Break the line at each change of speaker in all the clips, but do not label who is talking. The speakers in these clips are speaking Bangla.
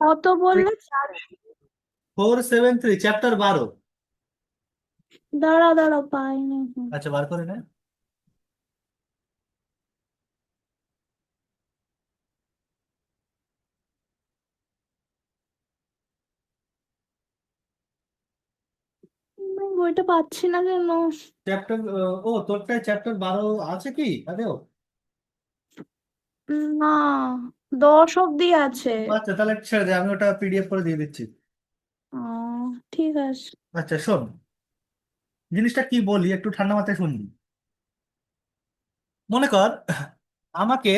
কত বললে?
473, চ্যাপ্টার 12।
দাঁড়া দাঁড়া, পাইনি।
আচ্ছা, বার করে নে।
বইটা পাচ্ছি না কেন?
চ্যাপ্টার, ও তোরটায় চ্যাপ্টার 12 আছে কি আদেও?
না, 10 অব্দি আছে।
আচ্ছা, তাহলে ছেড়ে দে, আমি ওটা পিডিএফ করে দিয়ে দিচ্ছি।
ঠিক আছে।
আচ্ছা শোন, জিনিসটা কি বলি একটু ঠান্ডা মাথায় শুনবি। মনে কর আমাকে,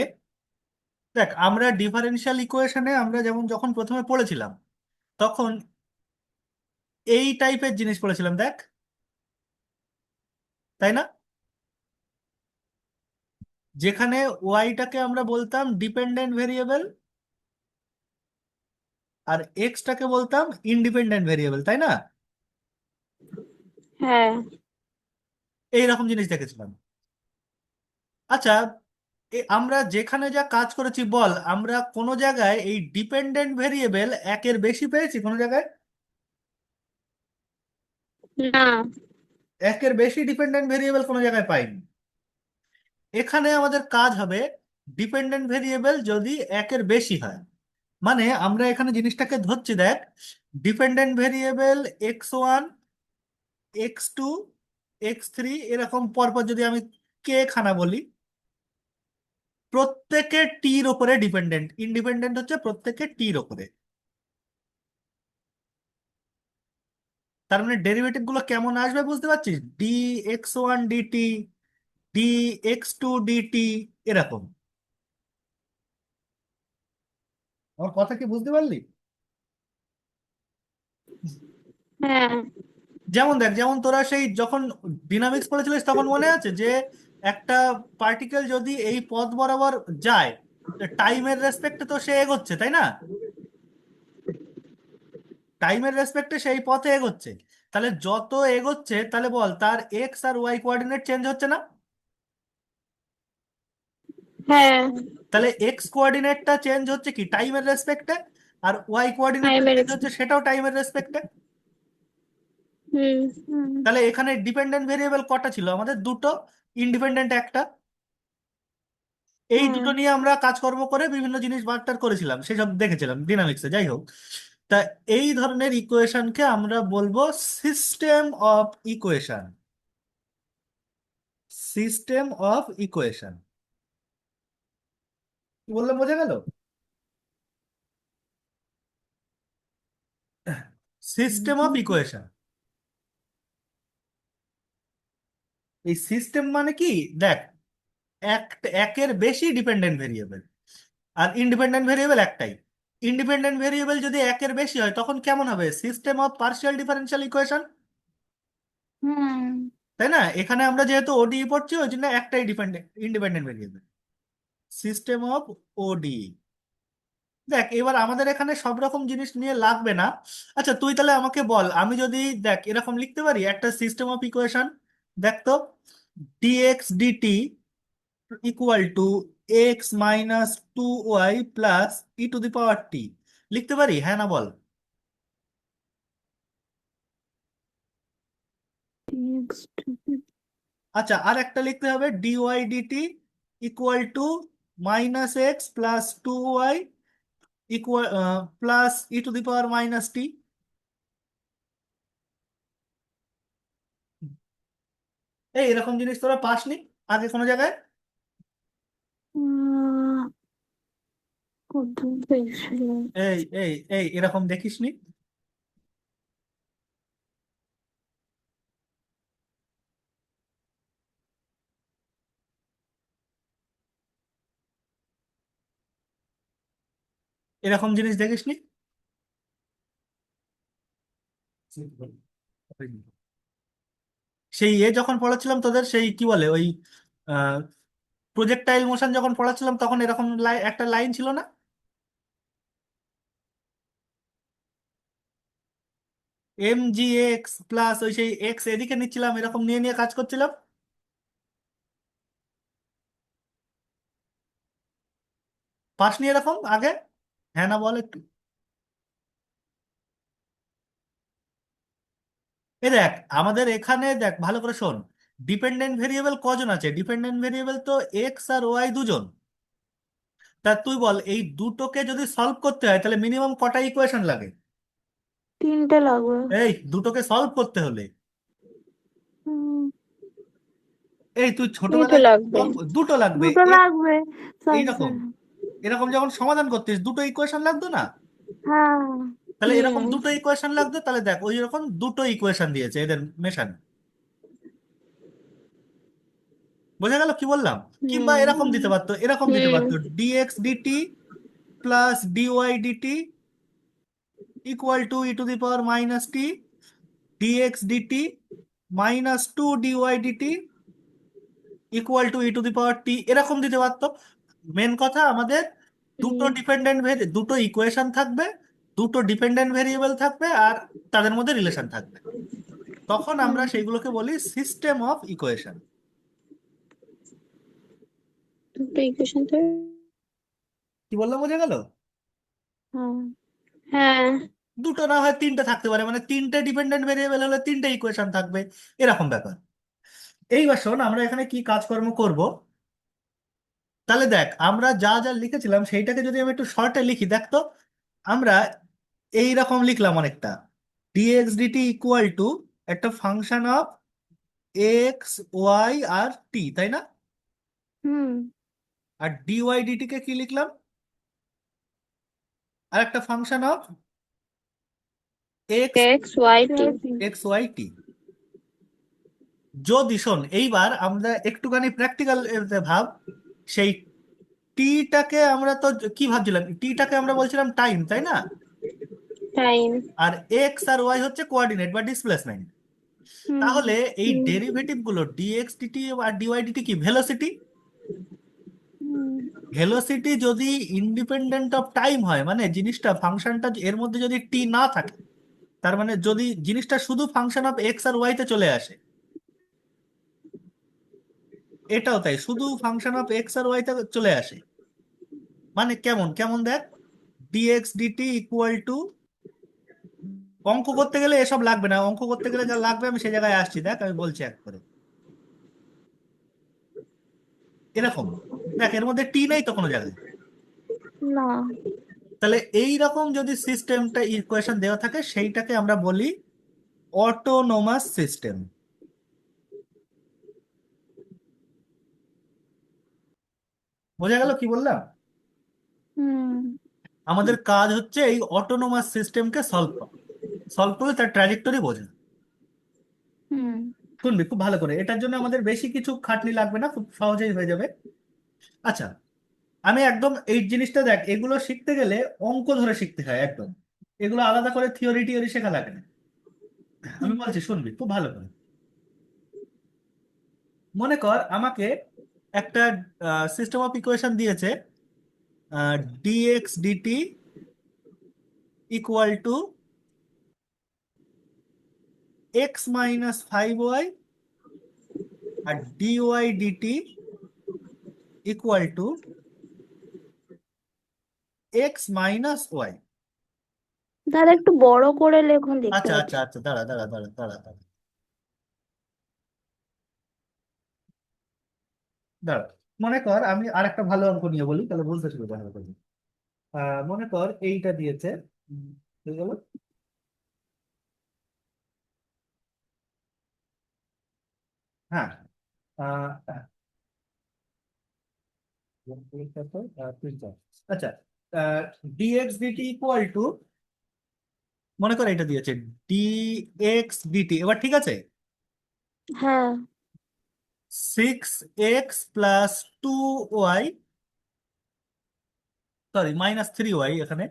দেখ আমরা ডিফারেনশিয়াল ইকুয়েশনে আমরা যেমন যখন প্রথমে পড়েছিলাম তখন এই টাইপের জিনিস পড়েছিলাম, দেখ, তাই না? যেখানে ওয়াইটাকে আমরা বলতাম ডিপেন্ডেন্ট ভেরিয়েবল আর এক্সটাকে বলতাম ইন্ডিপেন্ডেন্ট ভেরিয়েবল, তাই না?
হ্যাঁ।
এইরকম জিনিস দেখেছিলাম। আচ্ছা, আমরা যেখানে যা কাজ করেছি বল, আমরা কোনো জায়গায় এই ডিপেন্ডেন্ট ভেরিয়েবল একের বেশি পেয়েছি কোনো জায়গায়?
না।
একের বেশি ডিপেন্ডেন্ট ভেরিয়েবল কোনো জায়গায় পাইনি। এখানে আমাদের কাজ হবে ডিপেন্ডেন্ট ভেরিয়েবল যদি একের বেশি হয়, মানে আমরা এখানে জিনিসটাকে ধরছি, দেখ, dependent variable x1, x2, x3 এরকম পরপর যদি আমি কে খানা বলি, প্রত্যেকে টির ওপরে ডিপেন্ডেন্ট, ইন্ডিপেন্ডেন্ট হচ্ছে প্রত্যেকে টির ওপরে। তার মানে ডেরিভেটিভ গুলো কেমন আসবে বুঝতে পারছিস? D x1 DT, D x2 DT, এরকম। আমার কথা কি বুঝতে পারলি?
হ্যাঁ।
যেমন দেখ, যেমন তোরা সেই যখন ডিনামিক্স পড়েছিলিস তখন মনে আছে যে একটা পার্টিকেল যদি এই পথ বরাবর যায়, টাইমের রেসপেক্টে তো সে এগোচ্ছে, তাই না? টাইমের রেসপেক্টে সেই পথে এগোচ্ছে। তাহলে যত এগোচ্ছে তাহলে বল তার এক্স আর ওয়াই কোঅর্ডিনেট চেঞ্জ হচ্ছে না?
হ্যাঁ।
তাহলে এক্স কোঅর্ডিনেটটা চেঞ্জ হচ্ছে কি টাইমের রেসপেক্টে, আর ওয়াই কোঅর্ডিনেটটা
টাইমের।
চেঞ্জ হচ্ছে সেটাও টাইমের রেসপেক্টে।
হুম হুম।
তাহলে এখানে ডিপেন্ডেন্ট ভেরিয়েবল কটা ছিল আমাদের? দুটো, ইন্ডিপেন্ডেন্ট একটা। এই
হ্যাঁ।
দুটো নিয়ে আমরা কাজকর্ম করে বিভিন্ন জিনিস বার্তার করেছিলাম, সেসব দেখেছিলাম ডিনামিক্সে, যাই হোক। তা এই ধরনের ইকুয়েশনকে আমরা বলবো system of equation. System of equation কি বললাম, বোঝা গেল? সিস্টেম অফ ইকুয়েশন, এই সিস্টেম মানে কি? দেখ, এক, একের বেশি ডিপেন্ডেন্ট ভেরিয়েবল আর ইন্ডিপেন্ডেন্ট ভেরিয়েবল একটাই। ইন্ডিপেন্ডেন্ট ভেরিয়েবল যদি একের বেশি হয় তখন কেমন হবে? System of partial differential equation,
hmm.
তাই না? এখানে আমরা যেহেতু ওডি পড়ছি ওই জন্য একটাই dependent independent variable, system of ODE. দেখ এবার আমাদের এখানে সব রকম জিনিস নিয়ে লাগবে না। আচ্ছা তুই তাহলে আমাকে বল, আমি যদি দেখ এরকম লিখতে পারি একটা সিস্টেম অফ ইকুয়েশন, দেখ তো, dx dt equal to x minus 2y plus e to the power t, লিখতে পারি, হ্যাঁ না বল? আচ্ছা, আর একটা লিখতে হবে dy dt equal to minus x plus 2y equal plus e to the power minus t. এই এরকম জিনিস তোরা পাসনি আগে কোনো জায়গায়?
কত পেয়েছিল?
এই এরকম দেখিসনি? এরকম জিনিস দেখিসনি? সেই যখন পড়াচ্ছিলাম তোদের সেই কি বলে ওই প্রজেক্টাইল মোশন যখন পড়াচ্ছিলাম তখন এরকম একটা লাইন ছিল না? এম জি এক্স প্লাস ওই সেই এক্স এদিকে নিচ্ছিলাম, এরকম নিয়ে নিয়ে কাজ করছিলাম। পাসনি এরকম আগে? হ্যাঁ না বল একটু। এ দেখ, আমাদের এখানে দেখ ভালো করে শোন, ডিপেন্ডেন্ট ভেরিয়েবল কজন আছে? ডিপেন্ডেন্ট ভেরিয়েবল তো এক্স আর ওয়াই দুজন। তা তুই বল, এই দুটোকে যদি সলভ করতে হয় তাহলে মিনিমাম কটা ইকুয়েশন লাগে?
তিনটে লাগবে।
এই দুটোকে সলভ করতে হলে,
হুম,
এই তুই
দুটো
ছোটবেলায়
লাগবে।
দুটো লাগবে।
দুটো লাগবে। সরি
এইরকম,
সরি।
এরকম যখন সমাধান করতিস দুটো ইকুয়েশন লাগতো না?
হ্যাঁ।
তাহলে এরকম
ইয়েস।
দুটো ইকুয়েশন লাগতো, তাহলে দেখ ওই রকম দুটো ইকুয়েশন দিয়েছে এদের মেশানো। বোঝা গেল কি বললাম? কিংবা
হুম।
এরকম দিতে পারতো, এরকম দিতে
হুম।
পারতো dx dt plus dy dt equal to e to the power minus t, dx dt minus two dy dt equal to e to the power t, এরকম দিতে পারতো। মেন কথা আমাদের দুটো
হুম।
ডিপেন্ডেন্ট দুটো ইকুয়েশন থাকবে, দুটো ডিপেন্ডেন্ট ভেরিয়েবল থাকবে, আর তাদের মধ্যে রিলেশন থাকবে। তখন আমরা
হুম।
সেইগুলোকে বলি সিস্টেম অফ ইকুয়েশন।
দুটো ইকুয়েশন তো।
কি বললাম, বোঝা গেল?
হ্যাঁ। হ্যাঁ।
দুটো না হয় তিনটে থাকতে পারে, মানে তিনটে ডিপেন্ডেন্ট ভেরিয়েবল হলে তিনটে ইকুয়েশন থাকবে, এরকম ব্যাপার। এইবার শোন, আমরা এখানে কি কাজকর্ম করব। তাহলে দেখ, আমরা যা যা লিখেছিলাম সেইটাকে যদি আমি একটু শর্টে লিখি, দেখ তো। আমরা এই রকম লিখলাম অনেকটা, ডিএক্স ডিটি ইকুয়াল টু একটা ফাংশন অফ এক্স ওয়াই আর টি, তাই না?
হুম।
আর ডিওয়াই ডিটি কে কি লিখলাম? আর একটা function of x
x y t.
X y t. যদি শোন, এইবার আমরা একটুখানি প্র্যাকটিক্যাল ভাব। সেই টিটাকে আমরা তো কি ভাবছিলাম, টিটাকে আমরা বলছিলাম টাইম, তাই না?
টাইম।
আর এক্স আর ওয়াই হচ্ছে কোঅর্ডিনেট বা ডিসপ্লেসমেন্ট।
হুম।
তাহলে এই
হুম।
ডেরিভেটিভ গুলো ডিএক্স ডিটি আর ডিওয়াই ডিটি কি ভেলোসিটি।
হুম।
ভেলোসিটি যদি ইন্ডিপেন্ডেন্ট অফ টাইম হয়, মানে জিনিসটা ফাংশনটা এর মধ্যে যদি টি না থাকে, তার মানে যদি জিনিসটা শুধু ফাংশন অফ এক্স আর ওয়াই তে চলে আসে, এটাও তাই, শুধু ফাংশন অফ এক্স আর ওয়াই তে চলে আসে, মানে কেমন কেমন দেখ, ডিএক্স ডিটি ইকুয়াল টু, অঙ্ক করতে গেলে এসব লাগবে না, অঙ্ক করতে গেলে যা লাগবে আমি সেই জায়গায় আসছি, দেখ আমি বলছি এক করে। এরকম, দেখ এর মধ্যে টি নেই তো কোনো জায়গায়।
না।
তাহলে এই রকম যদি সিস্টেমটা ইকুয়েশন দেওয়া থাকে, সেইটাকে আমরা বলি অটোনোমাস সিস্টেম। বোঝা গেল কি বললাম?
হুম।
আমাদের কাজ হচ্ছে এই অটোনোমাস সিস্টেমকে সলভ করা, সলভ করে তার ট্র্যাজেক্টরি বোঝা।
হুম।
শুনবি খুব ভালো করে, এটার জন্য আমাদের বেশি কিছু খাটনি লাগবে না, খুব সহজেই হয়ে যাবে। আচ্ছা, আমি একদম এই জিনিসটা দেখ, এগুলো শিখতে গেলে অঙ্ক ধরে শিখতে হয় একদম, এগুলো আলাদা করে থিওরি টিওরি শেখা লাগে না। আমি বলছি শুনবি খুব ভালো করে। মনে কর আমাকে একটা সিস্টেম অফ ইকুয়েশন দিয়েছে, dx dt equal to x minus five y, আর dy dt equal to x minus y.
দাদা একটু বড় করে লেখুন, দেখতে
আচ্ছা আচ্ছা
পাচ্ছি।
আচ্ছা, দাঁড়া দাঁড়া দাঁড়া দাঁড়া দাঁড়া দাঁড়া। মনে কর আমি আর একটা ভালো অঙ্ক নিয়ে বলি, তাহলে বুঝতে সুবিধা হবে তোর। মনে কর এইটা দিয়েছে, হয়ে গেল। হ্যাঁ, আহ, এইটা তো, তিনটা। আচ্ছা, ডিএক্স ডিটি ইকুয়াল টু, মনে কর এটা দিয়েছে ডিএক্স ডিটি, এবার ঠিক আছে,
হ্যাঁ।
Six x plus two y, sorry minus three y, এখানে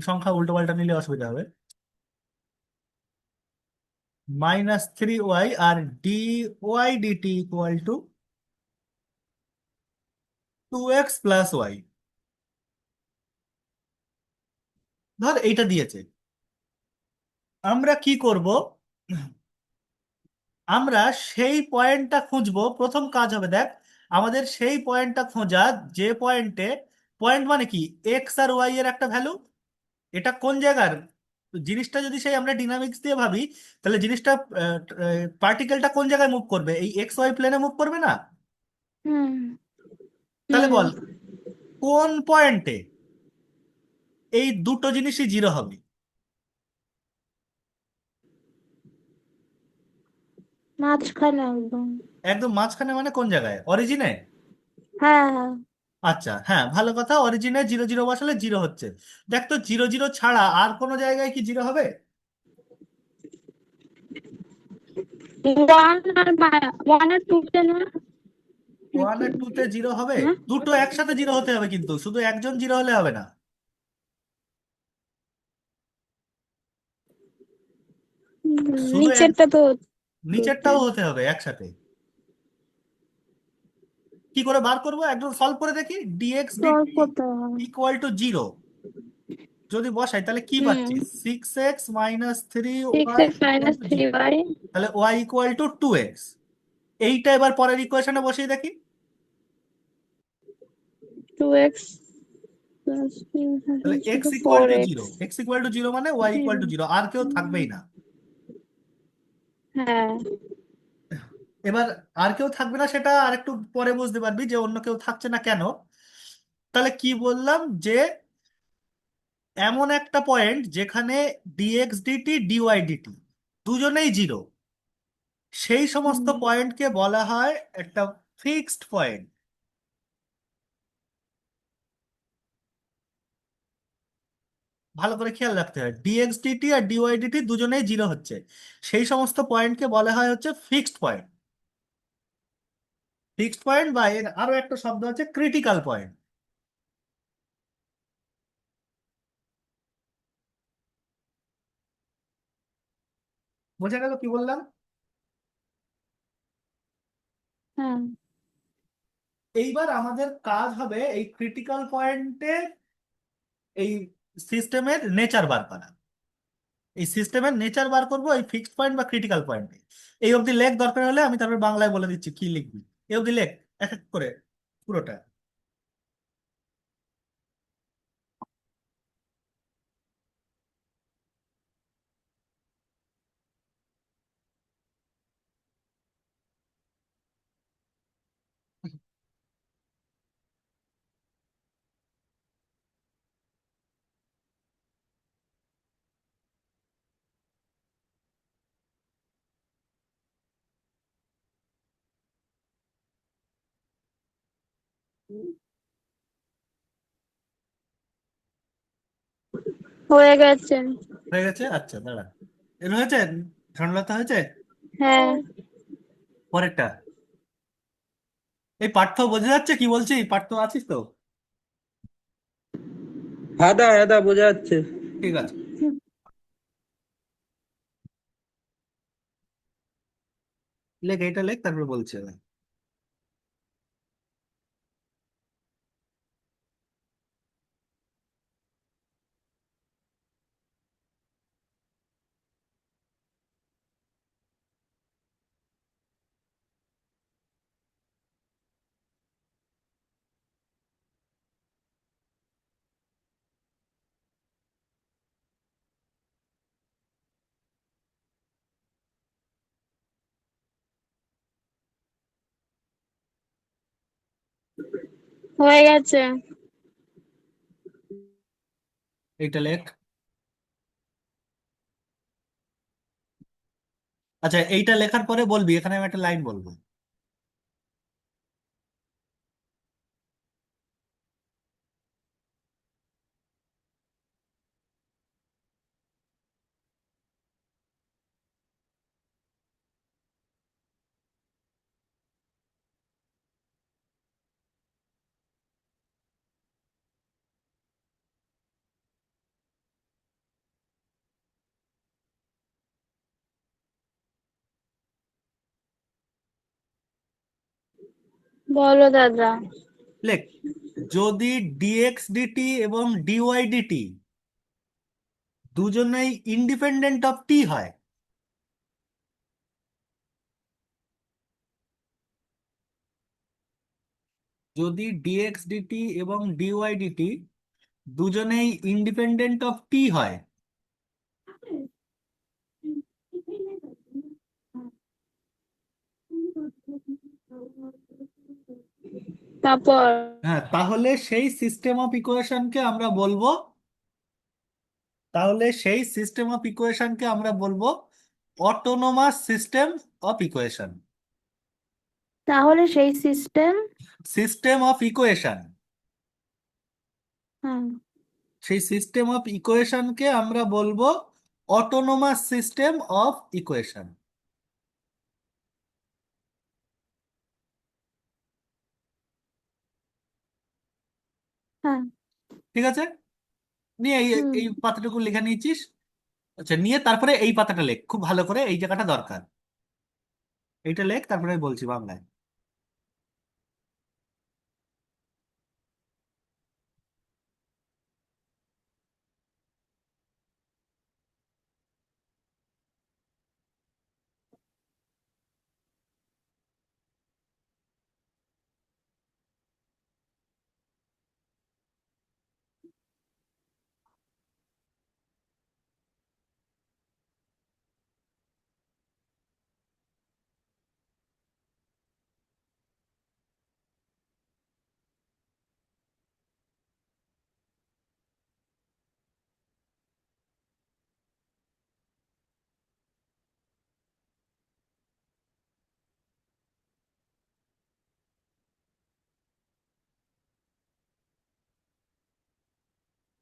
সংখ্যা উল্টো পাল্টা নিলে অসুবিধা হবে। মাইনাস থ্রি ওয়াই আর dy dt equal to two x plus y. ধর এইটা দিয়েছে, আমরা কি করব? আমরা সেই পয়েন্টটা খুঁজবো, প্রথম কাজ হবে দেখ, আমাদের সেই পয়েন্টটা খোঁজা যে পয়েন্টে, পয়েন্ট মানে কি, এক্স আর ওয়াই এর একটা ভ্যালু, এটা কোন জায়গার, তো জিনিসটা যদি সেই আমরা ডিনামিক্স দিয়ে ভাবি, তাহলে জিনিসটা পার্টিকেলটা কোন জায়গায় মুভ করবে? এই এক্স ওয়াই প্লেনে মুভ করবে না?
হুম
তাহলে
হুম
বল কোন পয়েন্টে এই দুটো জিনিসই জিরো হবে?
মাঝখানে একদম।
একদম মাঝখানে মানে কোন জায়গায়? অরিজিনে?
হ্যাঁ হ্যাঁ।
আচ্ছা, হ্যাঁ, ভালো কথা, অরিজিনে জিরো জিরো বসালে জিরো হচ্ছে। দেখ তো, জিরো জিরো ছাড়া আর কোনো জায়গায় কি জিরো হবে?
ওয়ান আর টু তে না?
ওয়ান
নাকি?
আর টু তে জিরো হবে?
হ্যাঁ।
দুটো একসাথে জিরো হতে হবে, কিন্তু শুধু একজন জিরো হলে হবে না। শুধু এক,
নিচেরটা তো টুতে
নিচেরটাও হতে হবে একসাথে। কি করে বার করবো? একদম সলভ করে দেখি। ডিএক্স
সলভ
ডিটি
করতে হবে।
ইকুয়াল টু জিরো যদি বসাই, তাহলে কি
হুম।
পাচ্ছি? 6x - 3y
six x
equal
minus
two
three
zero.
Y
তাহলে y ইকুয়াল টু 2x। এইটা এবার পরের ইকুয়েশনে বসিয়ে দেখি।
টু এক্স প্লাস
তাহলে x equal
four
two
x
zero, x equal to zero মানে y equal
zero.
Two zero, আর কেউ থাকবেই না।
হ্যাঁ।
এবার আর কেউ থাকবে না সেটা আর একটু পরে বুঝতে পারবি যে অন্য কেউ থাকছে না কেন। তাহলে কি বললাম, যে এমন একটা পয়েন্ট যেখানে ডিএক্স ডিটি ডিওয়াই ডিটি দুজনেই জিরো, সেই সমস্ত
হুম।
পয়েন্টকে বলা হয় একটা ফিক্সড পয়েন্ট। ভালো করে খেয়াল রাখতে হয়, ডিএক্স ডিটি আর ডিওয়াই ডিটি দুজনেই জিরো হচ্ছে, সেই সমস্ত পয়েন্টকে বলা হয় হচ্ছে ফিক্সড পয়েন্ট। ফিক্সড পয়েন্ট বা এর আরো একটা শব্দ আছে ক্রিটিক্যাল পয়েন্ট। বোঝা গেল কি বললাম?
হ্যাঁ।
এইবার আমাদের কাজ হবে এই ক্রিটিক্যাল পয়েন্টে এই সিস্টেমের নেচার বার করা। এই সিস্টেমের নেচার বার করবো এই ফিক্সড পয়েন্ট বা ক্রিটিক্যাল পয়েন্টে। এই অবধি লেখ, দরকার হলে আমি তারপর বাংলায় বলে দিচ্ছি কি লিখবি। এই অবধি লেখ এক এক করে পুরোটা।
হয়ে গেছে।
হয়ে গেছে? আচ্ছা, দাঁড়া। এর হয়েছে? ঝামেলাটা হয়েছে।
হ্যাঁ।
পরেরটা, এই পার্থ বোঝা যাচ্ছে কি বলছি? পার্থ আছিস তো?
হ্যাঁ দা বোঝা যাচ্ছে।
ঠিক আছে, লেখ, এইটা লেখ, তারপর বলছি আমি।
হয়ে গেছে।
এইটা লেখ। আচ্ছা, এইটা লেখার পরে বলবি, এখানে আমি একটা লাইন বলবো।
বলো দাদা।
লেখ, যদি ডিএক্স ডিটি এবং ডিওয়াই ডিটি দুজনেই ইন্ডিপেন্ডেন্ট অফ টি হয়, যদি ডিএক্স ডিটি এবং ডিওয়াই ডিটি দুজনেই ইন্ডিপেন্ডেন্ট অফ টি হয়,
তারপর
হ্যাঁ, তাহলে সেই সিস্টেম অফ ইকুয়েশনকে আমরা বলবো অটোনোমাস সিস্টেম অফ ইকুয়েশন।
তাহলে সেই সিস্টেম।
সিস্টেম অফ ইকুয়েশন
হ্যাঁ।
সেই সিস্টেম অফ ইকুয়েশনকে আমরা বলবো অটোনোমাস সিস্টেম অফ ইকুয়েশন।
হ্যাঁ।
ঠিক আছে, নিয়ে এই
হুম।
এই পাতাটুকু লিখে নিয়েছিস। আচ্ছা, নিয়ে তারপরে এই পাতাটা লেখ খুব ভালো করে, এই জায়গাটা দরকার। এইটা লেখ, তারপরে আমি বলছি বাংলায়।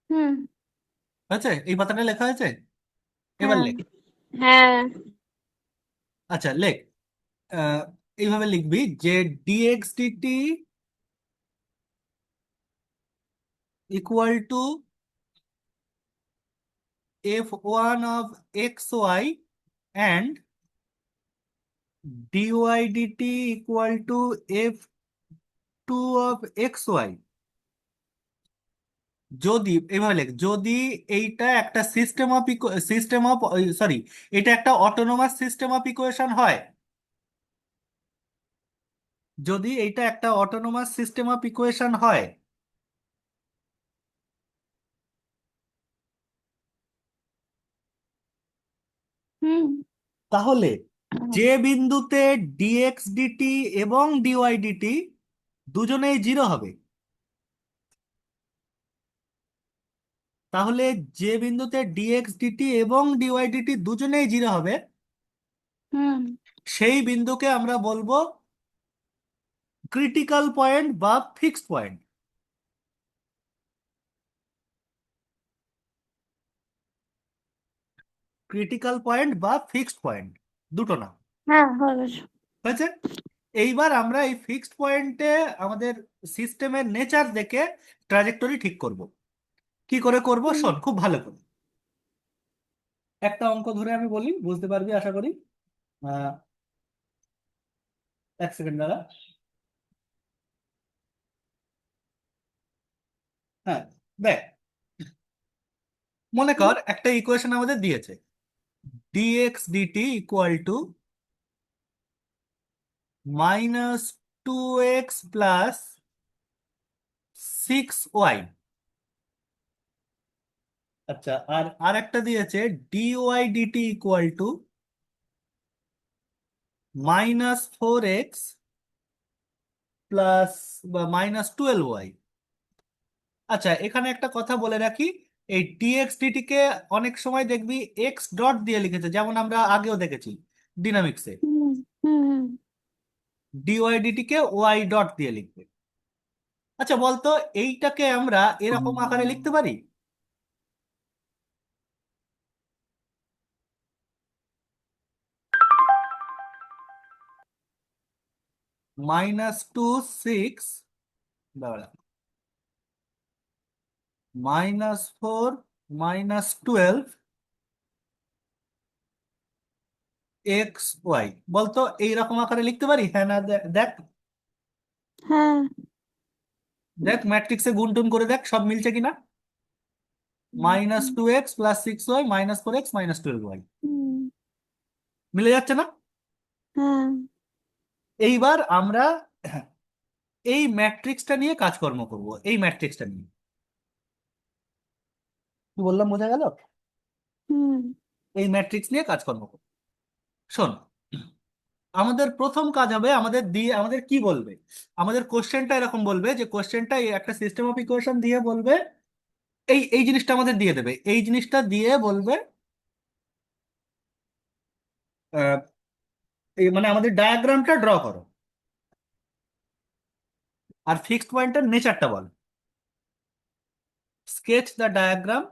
হুম।
হয়েছে? এই পাতাটা লেখা হয়েছে? এবার
হ্যাঁ।
লেখ।
হ্যাঁ।
আচ্ছা, লেখ। আহ, এইভাবে লিখবি যে dx dt equal to f1 of xy and dy dt equal to f2 of xy। যদি এইভাবে লেখ, যদি এইটা একটা সরি, এটা একটা অটোনোমাস সিস্টেম অফ ইকুয়েশন হয়, যদি এইটা একটা অটোনোমাস সিস্টেম অফ ইকুয়েশন হয়,
হুম।
তাহলে যে বিন্দুতে ডিএক্স ডিটি এবং ডিওয়াই ডিটি দুজনেই জিরো হবে, তাহলে যে বিন্দুতে ডিএক্স ডিটি এবং ডিওয়াই ডিটি দুজনেই জিরো হবে,
হুম।
সেই বিন্দুকে আমরা বলবো ক্রিটিক্যাল পয়েন্ট বা ফিক্সড পয়েন্ট। ক্রিটিক্যাল পয়েন্ট বা ফিক্সড পয়েন্ট, দুটো না।
হ্যাঁ, হয়ে গেছে।
হয়েছে? এইবার আমরা এই ফিক্সড পয়েন্টে আমাদের সিস্টেমের নেচার দেখে ট্রাজেক্টরি ঠিক করব। কি করে করব
হুম।
শোন খুব ভালো করে। একটা অঙ্ক ধরে আমি বলি, বুঝতে পারবি আশা করি। আহ, এক সেকেন্ড দাঁড়া। হ্যাঁ, দেখ, মনে
হুম।
কর একটা ইকুয়েশন আমাদের দিয়েছে, dx dt equal to minus 2x plus 6y। আচ্ছা, আর আর একটা দিয়েছে dy dt equal to -4x plus বা -12y। আচ্ছা, এখানে একটা কথা বলে রাখি, এই ডিএক্স ডিটি কে অনেক সময় দেখবি এক্স ডট দিয়ে লিখেছে, যেমন আমরা আগেও দেখেছি ডিনামিক্সে।
হুম। হুম।
ডিওয়াই ডিটি কে ওয়াই ডট দিয়ে লিখবে। আচ্ছা বলতো, এইটাকে আমরা এরকম আকারে লিখতে পারি, -2 6, দাঁড়া, -4 -12 এক্স ওয়াই, বলতো এইরকম আকারে লিখতে পারি? হ্যাঁ না? দেখ,
হ্যাঁ।
দেখ ম্যাট্রিক্সে গুণ টুন করে দেখ সব মিলছে কিনা। -2x plus 6y -4x -12y
হুম।
মিলে যাচ্ছে না?
হ্যাঁ।
এইবার আমরা এই ম্যাট্রিক্সটা নিয়ে কাজকর্ম করব, এই ম্যাট্রিক্সটা নিয়ে। কি বললাম, বোঝা গেল?
হুম।
এই ম্যাট্রিক্স নিয়ে কাজকর্ম করব। শোন, আমাদের প্রথম কাজ হবে আমাদের কি বলবে, আমাদের কোশ্চেনটা এরকম বলবে যে কোশ্চেনটা একটা সিস্টেম অফ ইকুয়েশন দিয়ে বলবে, এই এই জিনিসটা আমাদের দিয়ে দেবে, এই জিনিসটা দিয়ে বলবে আহ, এই মানে আমাদের ডায়াগ্রামটা ড্র করো, আর ফিক্সড পয়েন্টের নেচারটা বল, sketch the diagram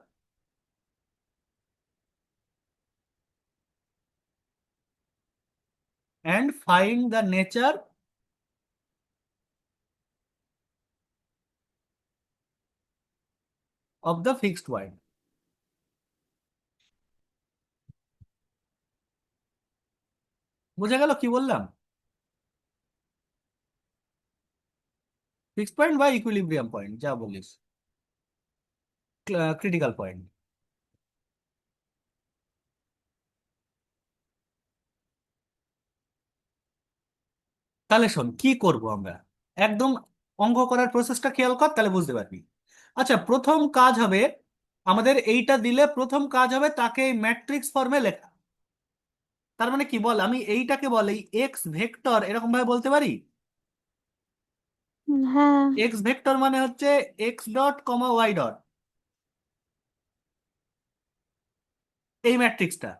and find the nature of the fixed point. বোঝা গেল কি বললাম? ফিক্সড পয়েন্ট বা ইকুইলিব্রিয়াম পয়েন্ট যা বলিস, ক্রিটিক্যাল পয়েন্ট। তাহলে শোন কি করব আমরা, একদম অঙ্ক করার প্রসেসটা খেয়াল কর, তাহলে বুঝতে পারবি। আচ্ছা, প্রথম কাজ হবে আমাদের এইটা দিলে, প্রথম কাজ হবে তাকে এই ম্যাট্রিক্স ফর্মে লেখা। তার মানে কি বল, আমি এইটাকে বল এই এক্স ভেক্টর এরকম ভাবে বলতে পারি।
হ্যাঁ।
এক্স ভেক্টর মানে হচ্ছে x dot comma y dot, এই ম্যাট্রিক্সটা।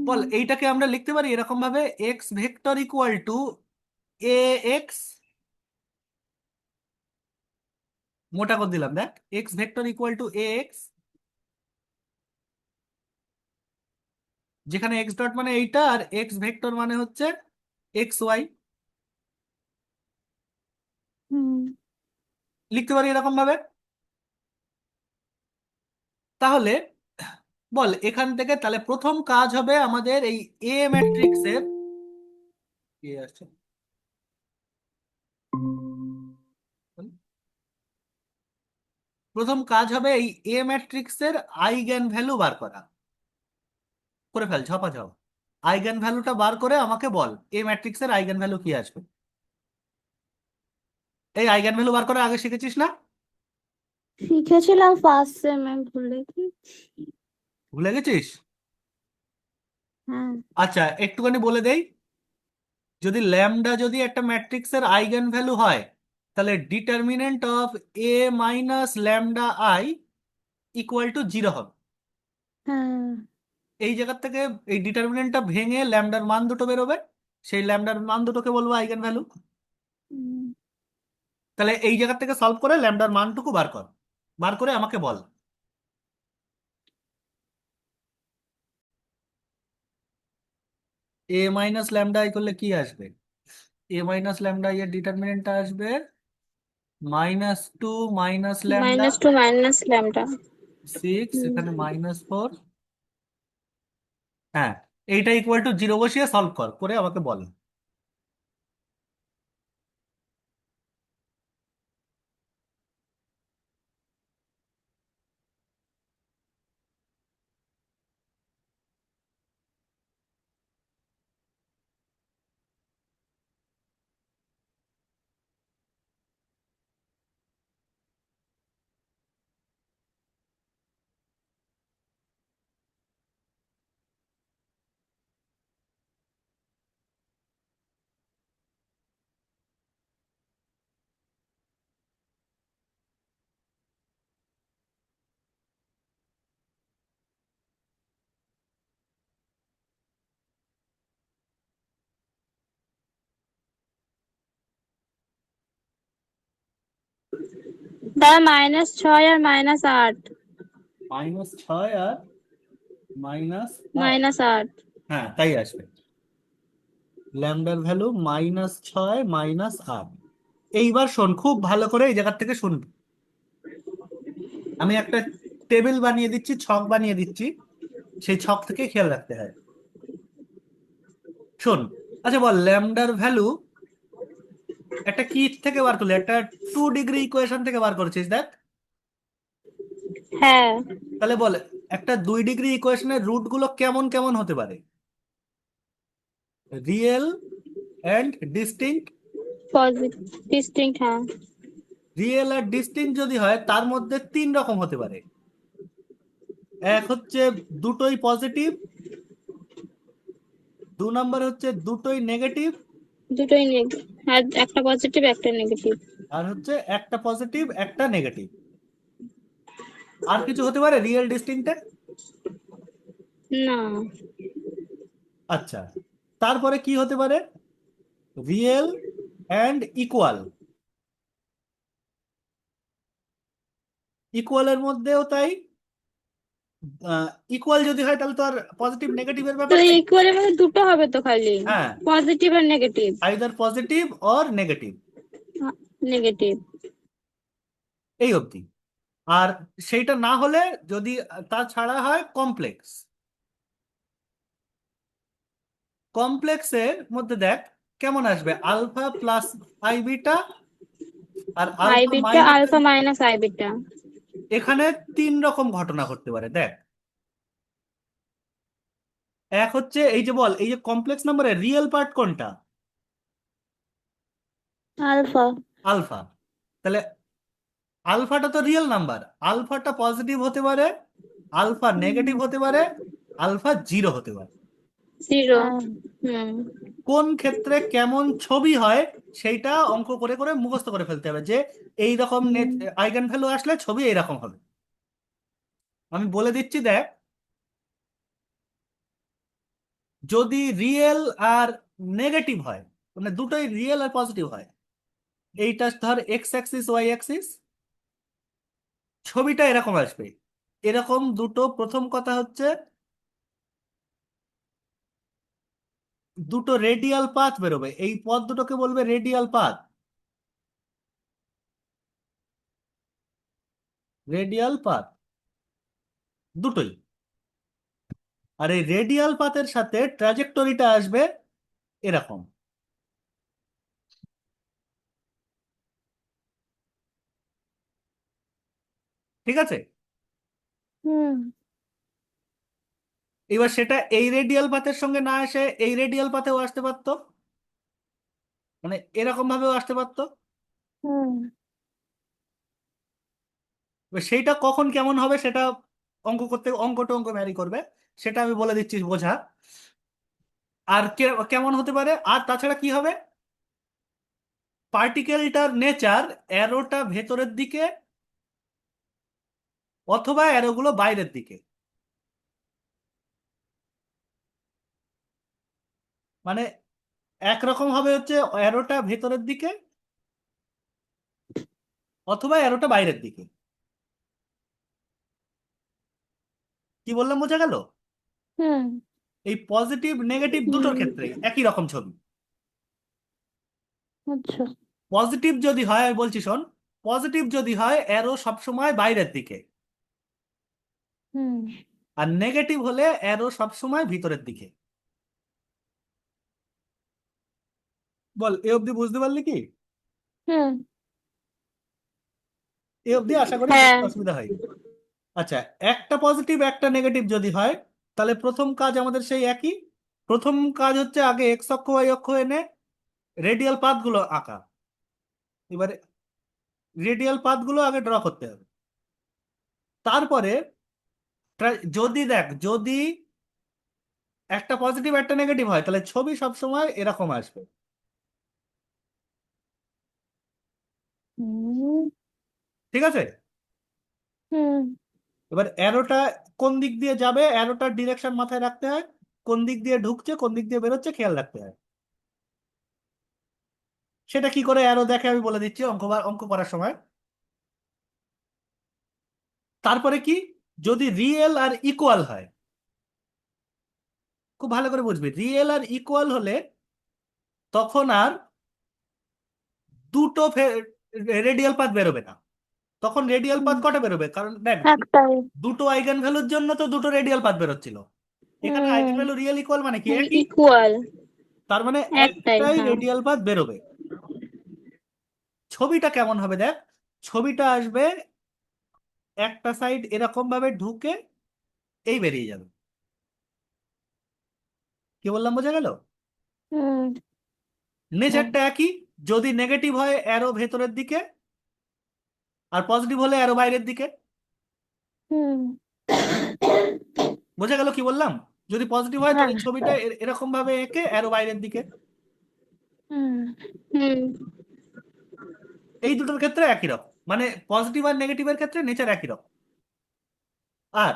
বল
হুম,
এইটাকে আমরা লিখতে পারি এরকম ভাবে, x vector equal to A x, মোটা করে দিলাম দেখ, x vector equal to A x, যেখানে এক্স ডট মানে এইটা আর এক্স ভেক্টর মানে হচ্ছে এক্স ওয়াই।
হুম,
লিখতে পারি এরকম ভাবে। তাহলে বল এখান থেকে তাহলে প্রথম কাজ হবে আমাদের এই এ ম্যাট্রিক্সের, কি আসছে, প্রথম কাজ হবে এই এ ম্যাট্রিক্সের আইগেন ভ্যালু বার করা। করে ফেল ঝপাঝপ, আইগেন ভ্যালুটা বার করে আমাকে বল এ ম্যাট্রিক্সের আইগেন ভ্যালু কি আসবে। এই আইগেন ভ্যালু বার করা আগে শিখেছিস না?
শিখেছিলাম ফার্স্ট সেমে, ভুলে গেছি।
ভুলে গেছিস?
হ্যাঁ।
আচ্ছা একটুখানি বলে দেই, যদি ল্যামডা যদি একটা ম্যাট্রিক্সের আইগেন ভ্যালু হয়, তাহলে determinant of A minus lambda I equal to zero হবে।
হ্যাঁ।
এই জায়গা থেকে এই ডিটারমিনেন্টটা ভেঙে ল্যামডার মান দুটো বেরোবে, সেই ল্যামডার মান দুটোকে বলবো আইগেন ভ্যালু।
হুম,
তাহলে এই জায়গা থেকে সলভ করে ল্যামডার মানটুকু বার কর, বার করে আমাকে বল এ মাইনাস ল্যামডা আই করলে কি আসবে। এ মাইনাস ল্যামডা আই এর ডিটারমিনেন্টটা আসবে minus two minus lambda
-2 minus lambda.
Six,
hmm,
এখানে -4। হ্যাঁ, এইটা ইকুয়াল টু জিরো বসিয়ে সলভ কর, করে আমাকে বল।
দাদা -6 আর -8।
-6 আর -8,
-8।
হ্যাঁ তাই আসবে। ল্যামডার ভ্যালু -6 -8। এইবার শোন খুব ভালো করে, এই জায়গা থেকে শুনবি, আমি একটা টেবিল বানিয়ে দিচ্ছি, ছক বানিয়ে দিচ্ছি, সেই ছক থেকে খেয়াল রাখতে হয়। শোন, আচ্ছা বল ল্যামডার ভ্যালু একটা কি থেকে বার করলি, একটা 2 ডিগ্রি ইকুয়েশন থেকে বার করেছিস দেখ।
হ্যাঁ।
তাহলে বল একটা 2 ডিগ্রি ইকুয়েশনের রুট গুলো কেমন কেমন হতে পারে, real and distinct.
Positive distinct, হ্যাঁ।
রিয়েল আর ডিস্টিংক্ট যদি হয় তার মধ্যে 3 রকম হতে পারে, এক হচ্ছে দুটোই পজিটিভ, 2 নম্বর হচ্ছে দুটোই নেগেটিভ,
দুটোই নেগেটিভ, আর একটা পজিটিভ একটা নেগেটিভ।
আর হচ্ছে একটা পজিটিভ একটা নেগেটিভ। আর কিছু হতে পারে রিয়েল ডিস্টিংক্টে?
না।
আচ্ছা, তারপরে কি হতে পারে? Real and equal. ইকুয়ালের মধ্যেও তাই। ইকুয়াল যদি হয় তাহলে তো আর পজিটিভ নেগেটিভের
তো
ব্যাপার নেই।
ইকুয়ালের মধ্যে দুটো হবে তো খালি,
হ্যাঁ,
পজিটিভ আর negative.
Either positive or negative,
negative.
এই অবধি। আর সেইটা না হলে যদি তাছাড়া হয় কমপ্লেক্স। কমপ্লেক্সের মধ্যে দেখ কেমন আসবে, আলফা প্লাস আই বিটা আর
i
alpha
beta
minus.
Alpha minus i beta.
এখানে 3 রকম ঘটনা ঘটতে পারে দেখ। এক হচ্ছে এই যে বল, এই যে কমপ্লেক্স নাম্বারের রিয়েল পার্ট কোনটা?
আলফা।
আলফা। তাহলে আলফাটা তো রিয়েল নাম্বার, আলফাটা পজিটিভ হতে পারে, আলফা নেগেটিভ হতে পারে, আলফা জিরো হতে পারে।
জিরো। হুম।
কোন ক্ষেত্রে কেমন ছবি হয় সেইটা অঙ্ক করে করে মুখস্থ করে ফেলতে হবে, যে এই রকম আইগেন ভ্যালু আসলে ছবি এইরকম হবে। আমি বলে দিচ্ছি দেখ, যদি রিয়েল আর নেগেটিভ হয়, মানে দুটোই রিয়েল আর পজিটিভ হয়, এইটা ধর এক্স অ্যাক্সিস ওয়াই অ্যাক্সিস, ছবিটা এরকম আসবে। এরকম দুটো, প্রথম কথা হচ্ছে দুটো রেডিয়াল পাথ বেরোবে, এই পথ দুটোকে বলবে রেডিয়াল পাথ। রেডিয়াল পাথ দুটোই। আর এই রেডিয়াল পাথের সাথে ট্র্যাজেক্টরিটা আসবে এরকম। ঠিক আছে?
হুম।
এবার সেটা এই রেডিয়াল পাথের সঙ্গে না এসে এই রেডিয়াল পাথেও আসতে পারতো, মানে এরকম ভাবেও আসতে পারতো।
হুম।
এবার সেইটা কখন কেমন হবে সেটা অঙ্ক করতে, অঙ্ক টঙ্ক ভ্যারি করবে, সেটা আমি বলে দিচ্ছি বোঝা। আর কেমন হতে পারে, আর তাছাড়া কি হবে, পার্টিকেলটার নেচার অ্যারোটা ভেতরের দিকে অথবা অ্যারোগুলো বাইরের দিকে। মানে একরকম হবে হচ্ছে অ্যারোটা ভেতরের দিকে অথবা অ্যারোটা বাইরের দিকে। কি বললাম বোঝা গেল?
হুম।
এই পজিটিভ নেগেটিভ দুটোর
হুম।
ক্ষেত্রেই একই রকম ছবি।
আচ্ছা।
পজিটিভ যদি হয়, আমি বলছি শোন, পজিটিভ যদি হয় অ্যারো সবসময় বাইরের দিকে,
হুম।
আর নেগেটিভ হলে অ্যারো সবসময় ভিতরের দিকে। বল এ অবধি বুঝতে পারলি কি?
হুম।
এ অবধি আশা করি
হ্যাঁ।
বুঝতে অসুবিধা হয়নি। আচ্ছা, একটা পজিটিভ একটা নেগেটিভ যদি হয়, তাহলে প্রথম কাজ আমাদের সেই একই। প্রথম কাজ হচ্ছে আগে এক্স অক্ষ ওয়াই অক্ষ এনে রেডিয়াল পাথগুলো আঁকা। এবারে রেডিয়াল পাথগুলো আগে ড্র করতে হবে। তারপরে যদি দেখ, যদি একটা পজিটিভ একটা নেগেটিভ হয় তাহলে ছবি সবসময় এরকম আসবে।
হুম।
ঠিক আছে?
হুম।
এবার অ্যারোটা কোন দিক দিয়ে যাবে, অ্যারোটার ডিরেকশন মাথায় রাখতে হয়, কোন দিক দিয়ে ঢুকছে কোন দিক দিয়ে বেরোচ্ছে খেয়াল রাখতে হয়। সেটা কি করে অ্যারো দেখে আমি বলে দিচ্ছি অঙ্ক অঙ্ক করার সময়। তারপরে কি, যদি রিয়েল আর ইকুয়াল হয়, খুব ভালো করে বুঝবি, রিয়েল আর ইকুয়াল হলে তখন আর দুটো রেডিয়াল পাথ বেরোবে না। তখন রেডিয়াল পাথ
হুম।
কটা বেরোবে, কারণ দেখ
একটাই।
দুটো আইগেন ভ্যালুর জন্য তো দুটো রেডিয়াল পাথ বেরোচ্ছিল। এখানে eigen
hmm.
Value real equal মানে কি একই,
ইকুয়াল।
তার মানে
একটাই,
একটাই
হ্যাঁ।
রেডিয়াল পাথ বেরোবে। ছবিটা কেমন হবে দেখ, ছবিটা আসবে একটা সাইড এরকম ভাবে ঢুকে এই বেরিয়ে যাবে। কি বললাম বোঝা গেল?
হুম। হ্যাঁ।
নেচারটা একই, যদি নেগেটিভ হয় অ্যারো ভেতরের দিকে, আর পজিটিভ হলে অ্যারো বাইরের দিকে।
হুম।
বোঝা গেল কি বললাম? যদি পজিটিভ হয়
হ্যাঁ
তাহলে ছবিটা এরকম ভাবে এঁকে অ্যারো বাইরের দিকে।
হুম
হুম।
এই দুটোর ক্ষেত্রে একই রকম, মানে পজিটিভ আর নেগেটিভের ক্ষেত্রে নেচার একই রকম। আর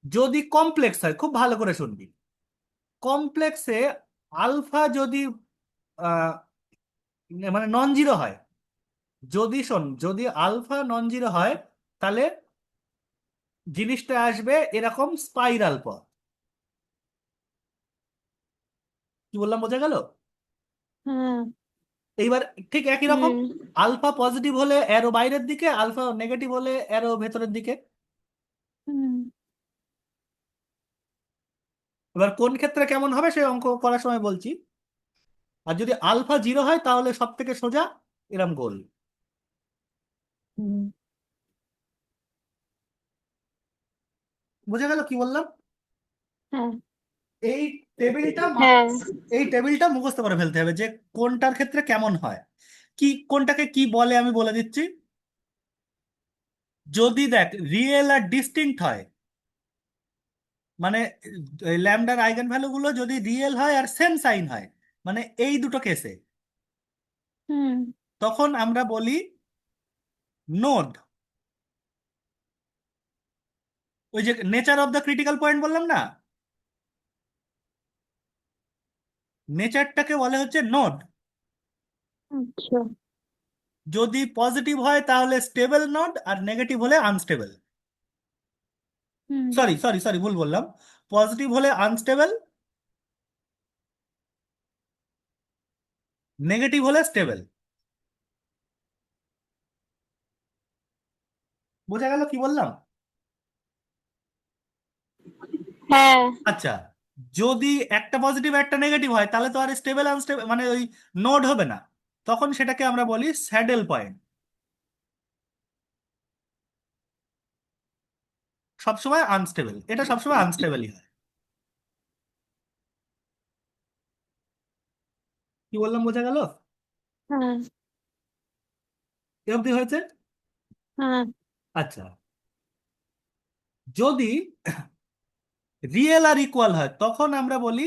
যদি কমপ্লেক্স হয়, খুব ভালো করে শুনবি, কমপ্লেক্সে আলফা যদি আহ, মানে নন জিরো হয়, যদি শোন, যদি আলফা নন জিরো হয় তাহলে জিনিসটা আসবে এরকম স্পাইরাল পথ। কি বললাম, বোঝা গেল?
হ্যাঁ
এইবার ঠিক একই রকম,
হুম।
আলফা পজিটিভ হলে অ্যারো বাইরের দিকে, আলফা নেগেটিভ হলে অ্যারো ভেতরের দিকে।
হুম
এবার কোন ক্ষেত্রে কেমন হবে সেই অঙ্ক করার সময় বলছি। আর যদি আলফা জিরো হয় তাহলে সব থেকে সোজা এরম গোল।
হুম
বোঝা গেল কি বললাম?
হ্যাঁ
এই টেবিলটা
হ্যাঁ।
এই টেবিলটা মুখস্থ করে ফেলতে হবে যে কোনটার ক্ষেত্রে কেমন হয়, কি কোনটাকে কি বলে আমি বলে দিচ্ছি। যদি দেখ রিয়েল আর ডিস্টিংক্ট হয়, মানে ল্যামডার আইগেন ভ্যালু গুলো যদি রিয়েল হয় আর সেম সাইন হয়, মানে এই দুটো কেসে,
হুম
তখন আমরা বলি নোড। ওই যে nature of the critical point বললাম না, নেচারটাকে বলে হচ্ছে নোড।
আচ্ছা
যদি পজিটিভ হয় তাহলে স্টেবল নোড, আর নেগেটিভ হলে আনস্টেবল।
হুম
সরি সরি সরি, ভুল বললাম, পজিটিভ হলে আনস্টেবল, নেগেটিভ হলে স্টেবল। বোঝা গেল কি বললাম?
হ্যাঁ।
আচ্ছা, যদি একটা পজিটিভ একটা নেগেটিভ হয় তাহলে তো আর স্টেবল আনস্টেবল মানে ওই নোড হবে না, তখন সেটাকে আমরা বলি স্যাডেল পয়েন্ট। সবসময় আনস্টেবল, এটা সবসময় আনস্টেবলই হয়। কি বললাম, বোঝা গেল?
হ্যাঁ
এ অবধি হয়েছে?
হ্যাঁ
আচ্ছা, যদি রিয়েল আর ইকুয়াল হয় তখন আমরা বলি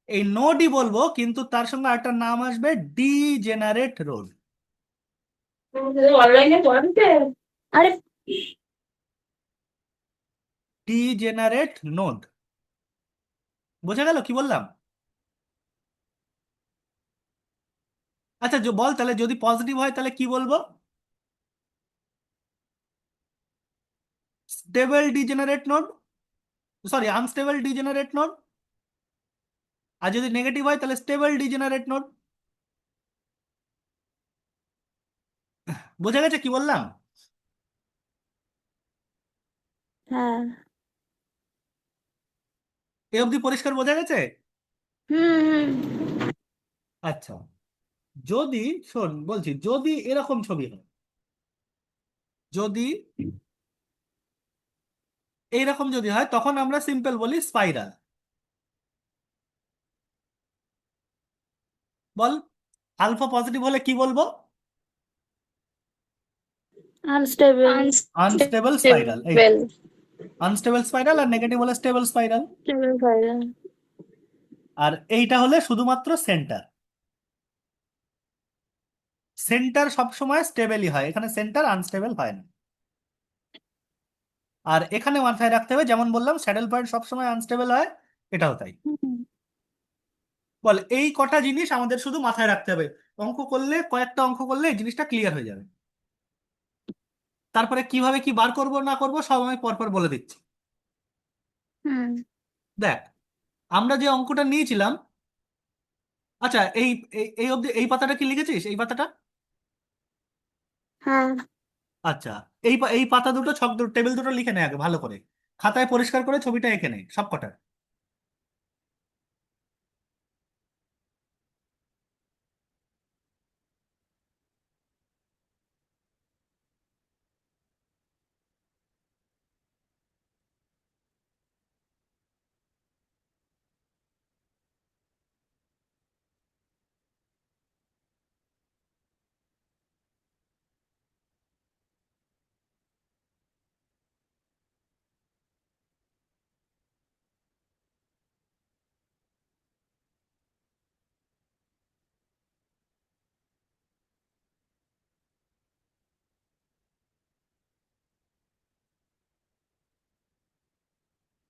এই নোডই বলবো, কিন্তু তার সঙ্গে একটা নাম আসবে ডিজেনারেট রোড।
অনলাইনে পড়াতে আরে
ডিজেনারেট নোড। বোঝা গেল কি বললাম? আচ্ছা বল তাহলে, যদি পজিটিভ হয় তাহলে কি বলবো? Stable degenerate node, sorry unstable degenerate node. আর যদি নেগেটিভ হয় তাহলে স্টেবল ডিজেনারেট নোড। বোঝা গেছে কি বললাম?
হ্যাঁ
এ অবধি পরিষ্কার বোঝা গেছে?
হুম হুম
আচ্ছা, যদি শোন বলছি, যদি এরকম ছবি হয়, যদি এইরকম যদি হয় তখন আমরা সিম্পল বলি স্পাইরাল। বল, আলফা পজিটিভ হলে কি বলবো?
আনস্টেবল
আনস্টেবল স্পাইরাল, এই
আনস্টেবল।
Unstable spiral. আর নেগেটিভ হলে স্টেবল স্পাইরাল।
স্টেবল ভাইরাল
আর এইটা হলে শুধুমাত্র সেন্টার, সেন্টার সবসময় স্টেবলই হয়, এখানে সেন্টার আনস্টেবল হয় না। আর এখানে মাথায় রাখতে হবে, যেমন বললাম স্যাডেল পয়েন্ট সবসময় আনস্টেবল হয়, এটাও তাই।
হুম
বল, এই কটা জিনিস আমাদের শুধু মাথায় রাখতে হবে, অঙ্ক করলে কয়েকটা অঙ্ক করলে এই জিনিসটা ক্লিয়ার হয়ে যাবে। তারপরে কিভাবে কি বার করব না করব সব আমি পরপর বলে দিচ্ছি।
হুম
দেখ, আমরা যে অঙ্কটা নিয়েছিলাম, আচ্ছা এই এই এই অবধি এই পাতাটা কি লিখেছিস, এই পাতাটা?
হ্যাঁ
আচ্ছা, এই পাতা দুটো, ছক দুটো, টেবিল দুটো লিখে নে আগে ভালো করে, খাতায় পরিষ্কার করে ছবিটা এঁকে নে সব কটা।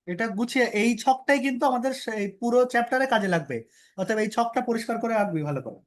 এটা গুছিয়ে এই ছকটাই কিন্তু আমাদের এই পুরো চ্যাপ্টারে কাজে লাগবে। অতএব এই ছকটা পরিষ্কার করে রাখবি ভালো করে।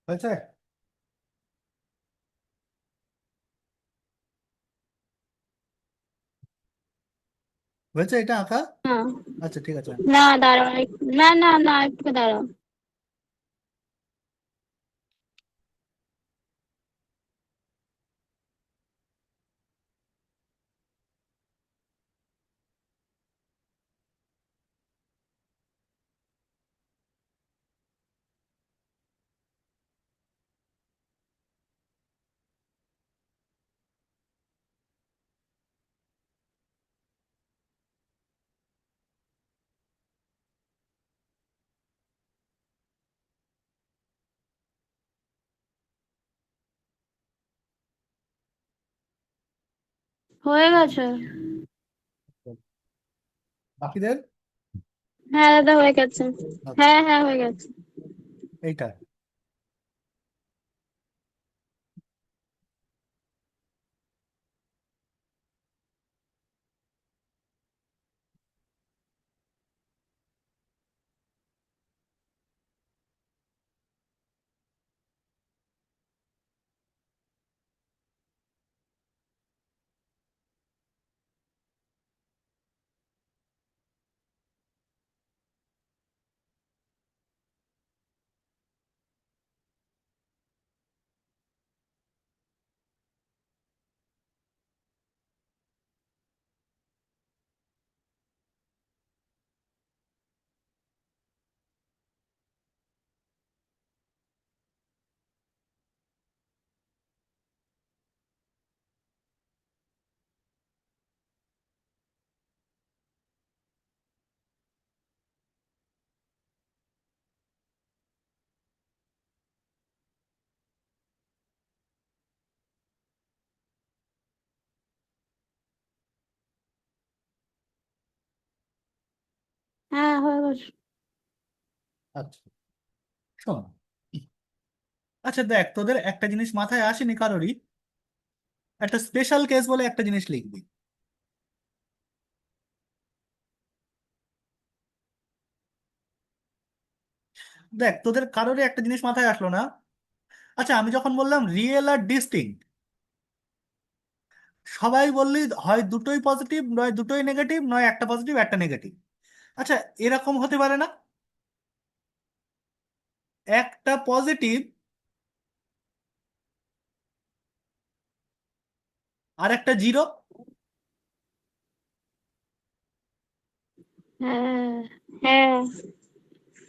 হয়েছে? হয়েছে এটা আঁকা?
না
আচ্ছা ঠিক আছে।
না দাঁড়াও না না না একটু দাঁড়াও।
হয়ে গেছে।
বাকিদের?
হ্যাঁ দাদা হয়ে গেছে।
আচ্ছা
হ্যাঁ হ্যাঁ হয়ে গেছে।
এইটা।
হ্যাঁ হয়ে গেছে।
আচ্ছা শোন, আচ্ছা দেখ, তোদের একটা জিনিস মাথায় আসেনি কারোরই, একটা স্পেশাল কেস বলে একটা জিনিস লিখবি। দেখ তোদের কারোরই একটা জিনিস মাথায় আসলো না। আচ্ছা আমি যখন বললাম রিয়েল আর ডিস্টিংক্ট, সবাই বললি হয় দুটোই পজিটিভ, নয় দুটোই নেগেটিভ, নয় একটা পজিটিভ একটা নেগেটিভ। আচ্ছা এরকম হতে পারে না, একটা পজিটিভ আর একটা জিরো?
হ্যাঁ।
হ্যাঁ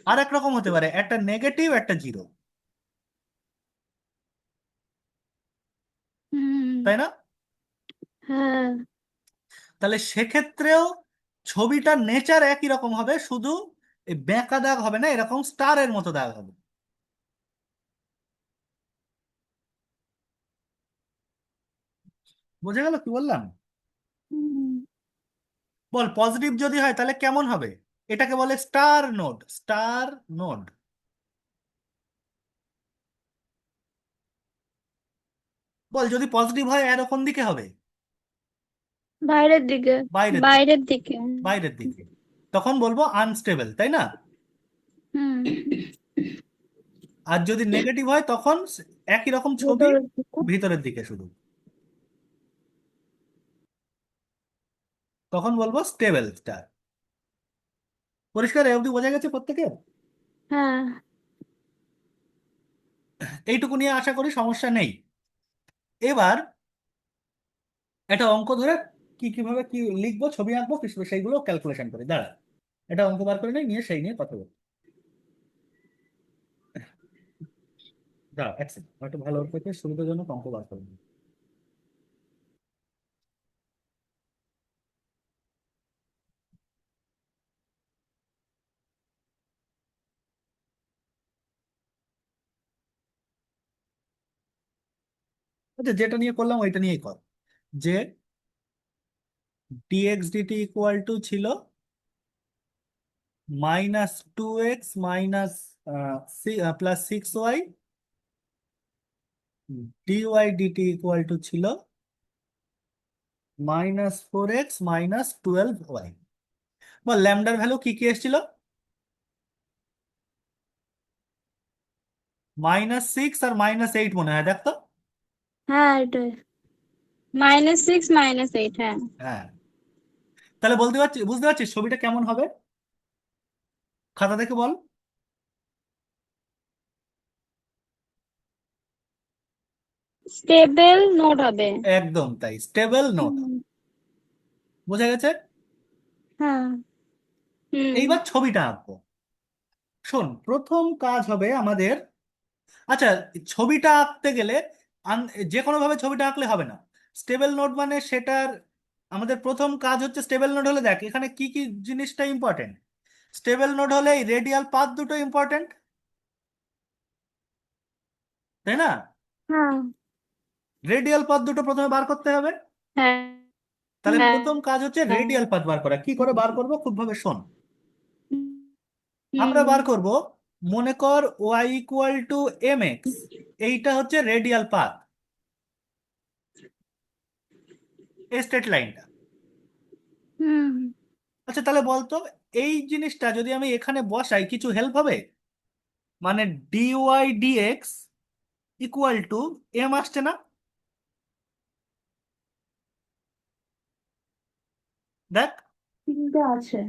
আর এক রকম হতে পারে, একটা নেগেটিভ একটা জিরো,
হুম।
তাই না?
হ্যাঁ।
তাহলে সেক্ষেত্রেও ছবিটার নেচার একই রকম হবে, শুধু এই বেঁকা দাগ হবে না, এরকম স্টারের মতো দাগ হবে। বোঝা গেল কি বললাম?
হুম।
বল পজিটিভ যদি হয় তাহলে কেমন হবে? এটাকে বলে স্টার নোড, স্টার নোড। বল যদি পজিটিভ হয় এরো কোন দিকে হবে?
বাইরের দিকে।
বাইরের দিকে।
বাইরের দিকে।
বাইরের দিকে, তখন বলবো আনস্টেবল, তাই না?
হুম।
আর যদি নেগেটিভ হয় তখন একই রকম ছবি,
ভেতরের দিকে।
ভিতরের দিকে শুধু, তখন বলবো স্টেবল স্টার। পরিষ্কার এ অবধি বোঝা গেছে প্রত্যেকের?
হ্যাঁ।
এইটুকু নিয়ে আশা করি সমস্যা নেই। এবার একটা অঙ্ক ধরে কিভাবে কি লিখবো, ছবি আঁকবো, সেইগুলো ক্যালকুলেশন করে দাঁড়া। এটা অঙ্ক বার করে নিয়ে সেই নিয়ে কথা বলবো। দাঁড়া এক সেকেন্ড, একটু ভালো করে সুবিধাজনক অঙ্ক বার করে নিই। আচ্ছা যেটা নিয়ে করলাম ওইটা নিয়েই কর। যে ডিএক্স ডিটি ইকুয়াল টু ছিল -2x minus +6y, dy dt equal to ছিল -4x মাইনাস 12y। বল ল্যামডার ভ্যালু কি কি এসেছিল? -6 আর -8 মনে হয়, দেখ তো।
হ্যাঁ এটাই।
-6 -8, হ্যাঁ।
হ্যাঁ, তাহলে বুঝতে পারছিস ছবিটা কেমন হবে? খাতা দেখে বল।
স্টেবল নোড হবে।
একদম তাই, স্টেবল নোট।
হুম।
বোঝা গেছে?
হ্যাঁ।
হুম।
এইবার ছবিটা আঁকবো। শোন, প্রথম কাজ হবে আমাদের, আচ্ছা, ছবিটা আঁকতে গেলে যে কোনো ভাবে ছবিটা আঁকলে হবে না। স্টেবল নোড মানে সেটার, আমাদের প্রথম কাজ হচ্ছে স্টেবল নোড হলে, দেখ এখানে কি কি জিনিসটা ইম্পর্টেন্ট। স্টেবল নোড হলে এই রেডিয়াল পাথ দুটো ইম্পর্টেন্ট, তাই না?
হ্যাঁ।
রেডিয়াল পাথ দুটো প্রথমে বার করতে হবে।
হ্যাঁ।
তাহলে
হ্যাঁ।
প্রথম কাজ হচ্ছে রেডিয়াল পাথ বার করা। কি করে বার করবো খুব ভাবে শোন। আমরা
হুম।
বার করব, মনে কর y = mx, এইটা হচ্ছে রেডিয়াল পাথ, এই স্ট্রেট লাইনটা।
হুম।
আচ্ছা তাহলে বলতো, এই জিনিসটা যদি আমি এখানে বসাই কিছু হেল্প হবে? মানে dy/dx = m আসছে না? দেখ,
তিনটে আছে।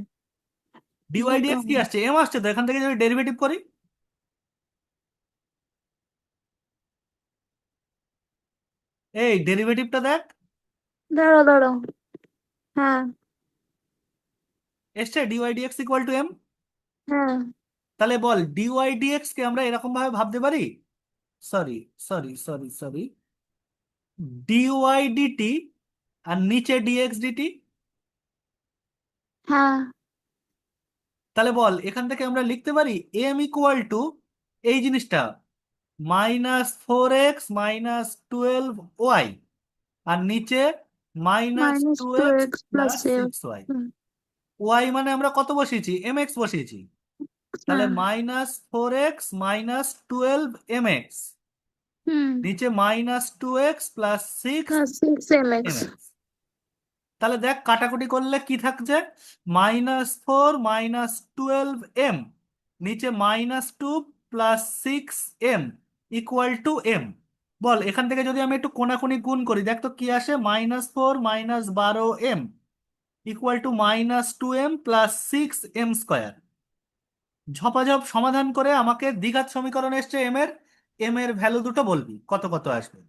দুটো
dy/dx কি
হবে।
আসছে, m আসছে, তো এখান থেকে যদি ডেরিভেটিভ করি, এই ডেরিভেটিভটা দেখ,
দাঁড়াও দাঁড়াও। হ্যাঁ।
এসছে dy/dx = m।
হ্যাঁ।
তাহলে বল dy/dx কে আমরা এরকম ভাবে ভাবতে পারি, sorry sorry sorry sorry, dy/dt আর নিচে dx/dt।
হ্যাঁ।
তাহলে বল এখান থেকে আমরা লিখতে পারি m = এই জিনিসটা -4x - 12y, আর নিচে
-2
-2x
x plus
+
save.
6y। y মানে আমরা কত বসিয়েছি, mx বসিয়েছি। তাহলে
হ্যাঁ।
-4x - 12mx,
হুম।
নিচে -2x + 6
প্লাস 6 mx।
mx। তাহলে দেখ কাটাকুটি করলে কি থাকছে, -4 - 12m, নিচে -2 + 6m = m। বল এখান থেকে যদি আমি একটু কোনাকুনি গুণ করি, দেখ তো কি আসে, -4 - 12m = -2m + 6m²। ঝপাঝপ সমাধান করে আমাকে দ্বিঘাত সমীকরণ এসছে এম এর ভ্যালু দুটো বলবি কত কত আসবে।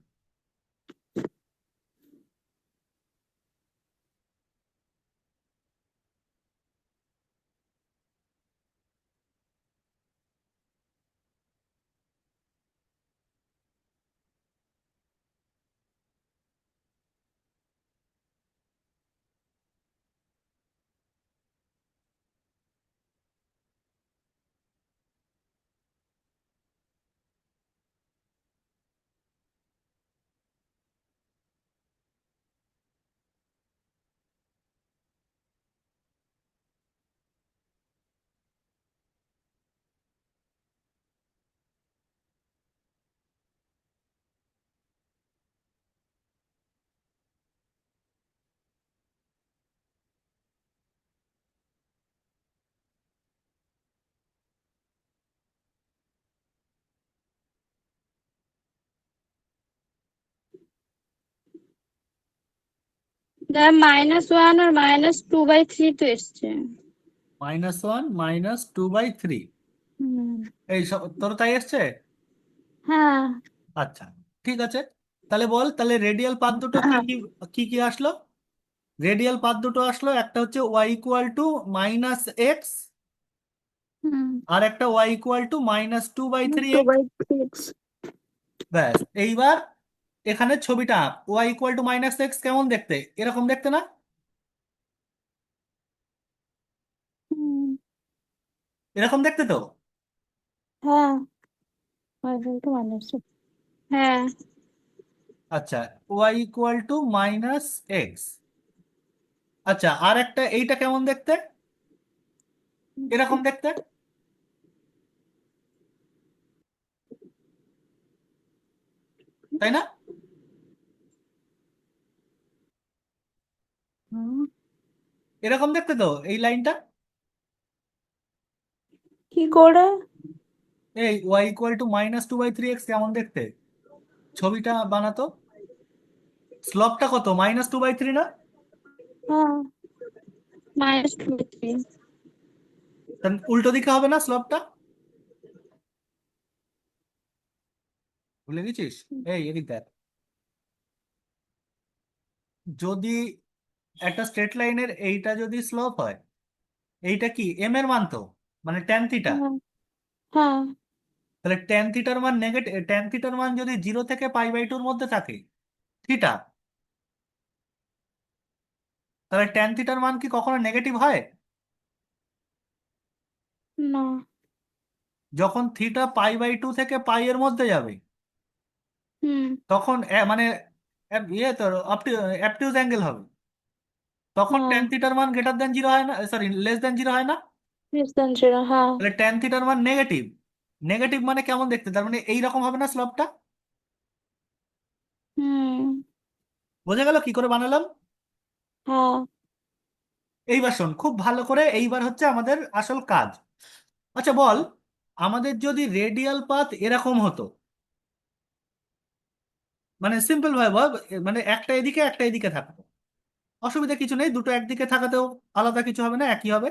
-1 আর -2/3 তো এসছে।
-1 - 2/3,
হুম।
এই সব তোর তাই এসছে?
হ্যাঁ।
আচ্ছা, ঠিক আছে। তাহলে বল, তাহলে রেডিয়াল পাথ দুটো কি কি, কি কি আসলো? রেডিয়াল পাথ দুটো আসলো, একটা হচ্ছে y = -x,
হুম।
আর একটা y = -2/3x।
2/6।
ব্যাস, এইবার এখানে ছবিটা আঁক। y = -x কেমন দেখতে, এরকম দেখতে না?
হুম।
এরকম দেখতে তো।
হ্যাঁ। 5 ×
হ্যাঁ।
আচ্ছা, y = -x। আচ্ছা, আর একটা এইটা কেমন দেখতে, এরকম দেখতে, তাই না? এরকম দেখতে তো এই লাইনটা।
কি করে?
এই ওয়াই ইকুয়াল টু -2/3x কেমন দেখতে? ছবিটা বানাতো। স্লপটা কত? -2/3 না?
হ্যাঁ,
-2/3।
তাহলে উল্টো দিকে হবে না স্লপটা? ভুলে গেছিস? এই এদিক দেখ। যদি একটা স্ট্রেট লাইনের এইটা যদি স্লোপ হয়, এইটা কি এম এর মান তো, মানে ট্যান থিটা।
হ্যাঁ, হ্যাঁ,
তাহলে ট্যান থিটার মান নেগেটিভ, ট্যান থিটার মান যদি 0 থেকে π/2 মধ্যে থাকে থিটা, তাহলে ট্যান থিটার মান কি কখনো নেগেটিভ হয়?
না,
যখন থিটা π/2 থেকে পাই এর মধ্যে যাবে,
হুম,
তখন মানে ইয়ে তো অবটিউজ অ্যাঙ্গেল হবে, তখন
হ্যাঁ,
ট্যান থিটার মান গ্রেটার দেন 0 হয় না, সরি লেস দেন 0 হয় না?
ডিস্টেন্সের, হ্যাঁ,
তাহলে ট্যান থিটার মান নেগেটিভ। নেগেটিভ মানে কেমন দেখতে? তার মানে এইরকম হবে না স্লোপটা?
হুম,
বোঝা গেল কি করে বানালাম?
হ্যাঁ,
এইবার শোন খুব ভালো করে, এইবার হচ্ছে আমাদের আসল কাজ। আচ্ছা বল, আমাদের যদি রেডিয়াল পাথ এরকম হতো, মানে সিম্পল ভাবে বল, মানে একটা এদিকে একটা এদিকে থাকতো, অসুবিধা কিছু নেই, দুটো একদিকে থাকাতেও আলাদা কিছু হবে না, একই হবে।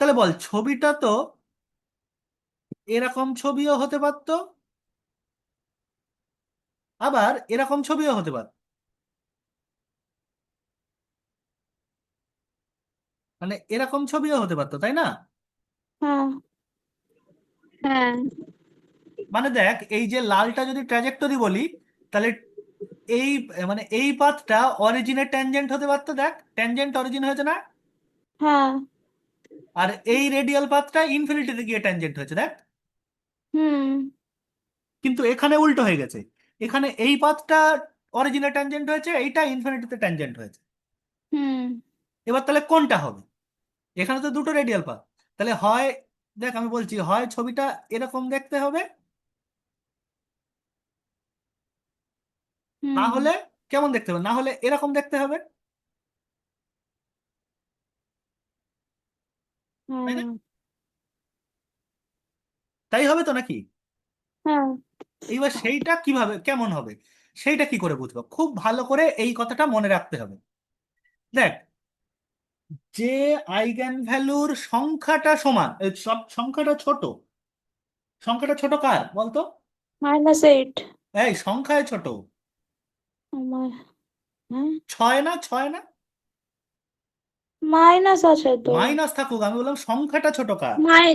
তাহলে বল ছবিটা তো এরকম ছবিও হতে পারতো, আবার এরকম ছবিও হতে পারতো, মানে এরকম ছবিও হতে পারতো, তাই না?
হ্যাঁ,
হ্যাঁ,
মানে দেখ, এই যে লালটা যদি ট্র্যাজেক্টরি বলি, তাহলে এই মানে এই পাথটা অরিজিনের ট্যানজেন্ট হতে পারতো, দেখ ট্যানজেন্ট অরিজিন হয়েছে না?
হ্যাঁ,
আর এই রেডিয়াল পাথটা ইনফিনিটিতে গিয়ে ট্যানজেন্ট হয়েছে, দেখ।
হুম,
কিন্তু এখানে উল্টো হয়ে গেছে, এখানে এই পাথটা অরিজিনের ট্যানজেন্ট হয়েছে, এইটা ইনফিনিটিতে ট্যানজেন্ট হয়েছে।
হুম,
এবার তাহলে কোনটা হবে? এখানে তো দুটো রেডিয়াল পাথ, তাহলে হয়, দেখ আমি বলছি, হয় ছবিটা এরকম দেখতে হবে, না
হুম,
হলে কেমন দেখতে হবে, না হলে এরকম দেখতে হবে, তাই না?
হ্যাঁ,
তাই হবে তো নাকি?
হ্যাঁ,
এইবার সেইটা কিভাবে কেমন হবে, সেইটা কি করে বুঝবো? খুব ভালো করে এই কথাটা মনে রাখতে হবে। দেখ, যে আইগেন ভ্যালুর সংখ্যাটা সমান, সব সংখ্যাটা ছোট, সংখ্যাটা ছোট কার বলতো?
-8,
এই সংখ্যায় ছোট।
আমার, হ্যাঁ,
6 না? 6 না?
মাইনাস আছে তো,
মাইনাস থাকুক, আমি বললাম সংখ্যাটা ছোট কার?
মাই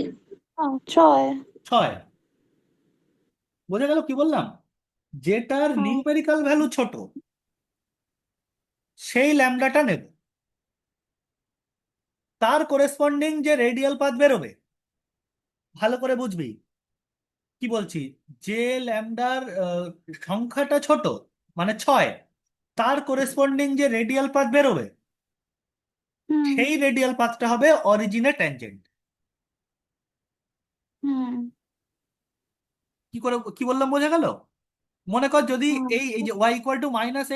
6,
6। বোঝা গেল কি বললাম? যেটার
হ্যাঁ,
নিউমেরিক্যাল ভ্যালু ছোট, সেই ল্যামডাটা নেব, তার করেসপন্ডিং যে রেডিয়াল পাথ বেরোবে, ভালো করে বুঝবি কি বলছি, যে ল্যামডার সংখ্যাটা ছোট মানে 6, তার করেসপন্ডিং যে রেডিয়াল পাথ বেরোবে,
হুম,
সেই রেডিয়াল পাথটা হবে অরিজিনের ট্যানজেন্ট।
হুম,
কি করে কি বললাম বোঝা গেল? মনে কর যদি
হ্যাঁ,
এই যে ওয়াই ইকুয়াল টু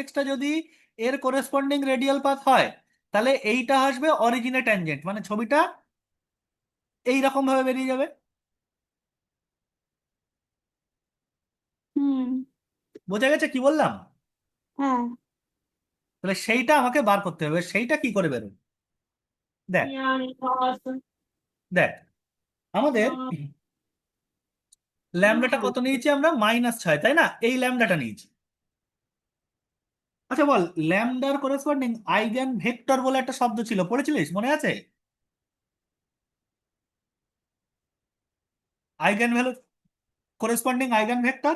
-x টা যদি এর করেসপন্ডিং রেডিয়াল পাথ হয়, তাহলে এইটা আসবে অরিজিনের ট্যানজেন্ট, মানে ছবিটা এই রকম ভাবে বেরিয়ে যাবে।
হুম,
বোঝা গেছে কি বললাম?
হ্যাঁ,
তাহলে সেইটা আমাকে বার করতে হবে, সেইটা কি করে বেরোবে? দেখ, দেখ আমাদের ল্যামডাটা কত নিয়েছি আমরা? -6, তাই না? এই ল্যামডাটা নিয়েছি। আচ্ছা বল, ল্যামডার করেসপন্ডিং আইগেন ভেক্টর বলে একটা শব্দ ছিল, পড়েছিলিস? মনে আছে? Eigen value corresponding eigen vector,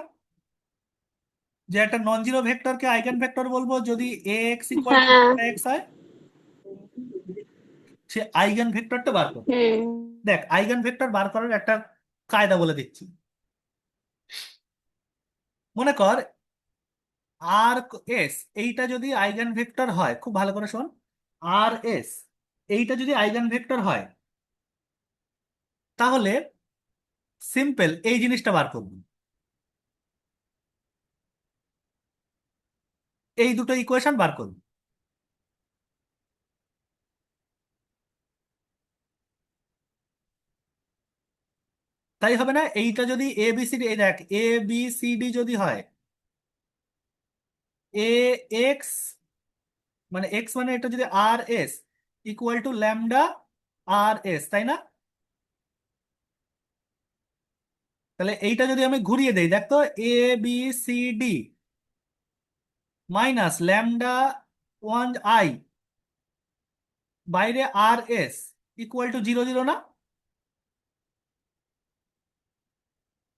যে একটা নন জিরো ভেক্টরকে আইগেন ভেক্টর বলবো যদি এ এক্স ইকুয়াল টু
হ্যাঁ,
এক্স হয়, সে আইগেন ভেক্টরটা বার করো।
হুম,
দেখ আইগেন ভেক্টর বার করার একটা কায়দা বলে দিচ্ছি। মনে কর আর এস এইটা যদি আইগেন ভেক্টর হয়, খুব ভালো করে শোন, আর এস এইটা যদি আইগেন ভেক্টর হয়, তাহলে সিম্পল এই জিনিসটা বার করবো, এই দুটো ইকুয়েশন বার করবো। তাই হবে না? এইটা যদি এ বি সি ডি, এই দেখ এ বি সি ডি যদি হয়, এ এক্স মানে এক্স মানে এটা যদি r s equal to lambda r s, তাই না? তাহলে এইটা যদি আমি ঘুরিয়ে দেই, দেখ তো, a b c d minus lambda one I বাইরে r s equal to zero zero না?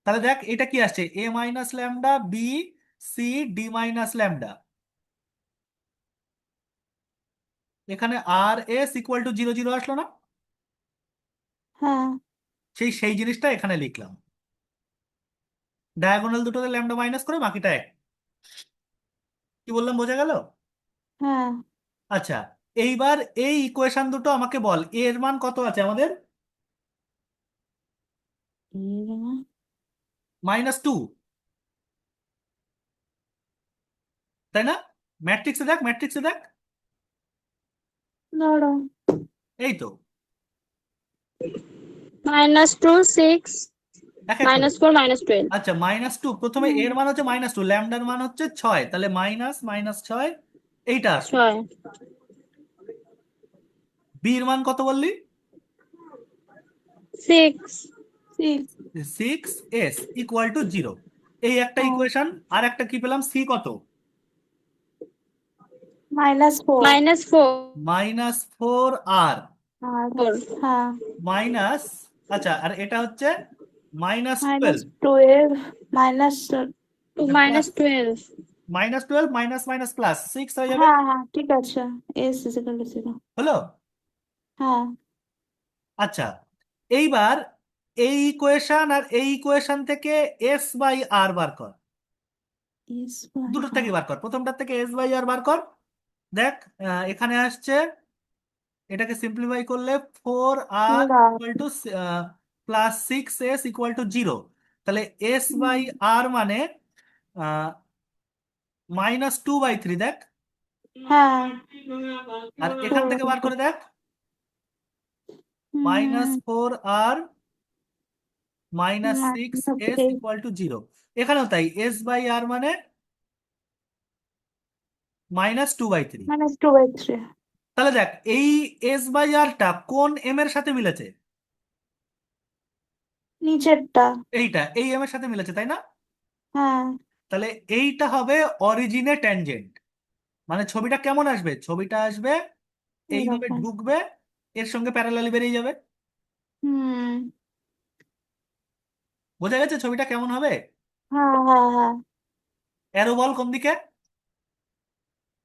তাহলে দেখ এটা কি আসছে, a minus lambda b c d minus lambda, এখানে r s equal to zero zero আসলো না?
হ্যাঁ
সেই জিনিসটা এখানে লিখলাম, ডায়াগোনাল দুটোতে ল্যামডা মাইনাস করে বাকিটা এক। কি বললাম, বোঝা গেল?
হ্যাঁ
আচ্ছা, এইবার এই ইকুয়েশন দুটো আমাকে বল, এর মান কত আছে আমাদের? -2, তাই না? ম্যাট্রিক্সে দেখ, ম্যাট্রিক্সে দেখ,
ধরো
এই তো
-2 6
এক এক করে।
-4 -12
আচ্ছা, -2, প্রথমে
হুম,
এর মান হচ্ছে -2, ল্যামডার মান হচ্ছে 6, তাহলে মাইনাস মাইনাস 6 এইটা আসলো।
6
বির মান কত বললি?
6
6
6s ইকুয়াল টু 0। এই একটা
হ্যাঁ
ইকুয়েশন। আর একটা কি পেলাম, সি কত?
-4
-4r
আর হ্যাঁ
মাইনাস, আচ্ছা, আর এটা হচ্ছে -12,
-12 minus
plus
-12
-12 minus minus plus 6 হয়ে যাবে।
হ্যাঁ হ্যাঁ ঠিক আছে, এস ইজিক্যাল টু 0।
হলো?
হ্যাঁ
আচ্ছা, এইবার এই ইকুয়েশন আর এই ইকুয়েশন থেকে এস বাই আর বার কর,
এস বাই
দুটোর থেকে
আর
বার কর, প্রথমটার থেকে এস বাই আর বার কর। দেখ, এখানে আসছে, এটাকে সিম্পলিফাই করলে 4r
4
equal to plus 6s equal to 0। তাহলে এস বাই
হুম
আর মানে -2/3, দেখ।
হ্যাঁ
আর এখান থেকে বার
2/3
করে দেখ,
হুম
-4r -6s
-3
ইকুয়াল টু 0। এখানেও তাই, এস বাই আর মানে -2/3।
-2/3
তাহলে দেখ, এই এস বাই আরটা কোন এম এর সাথে মিলেছে?
নিচেরটা।
এইটা এই এম এর সাথে মিলেছে, তাই না?
হ্যাঁ
তাহলে এইটা হবে অরিজিনে ট্যানজেন্ট। মানে ছবিটা কেমন আসবে? ছবিটা আসবে এইভাবে
এরকম।
ঢুকবে, এর সঙ্গে প্যারালালি বেরিয়ে যাবে।
হুম
বোঝা গেছে ছবিটা কেমন হবে?
হ্যাঁ হ্যাঁ হ্যাঁ
অ্যারো বল কোন দিকে?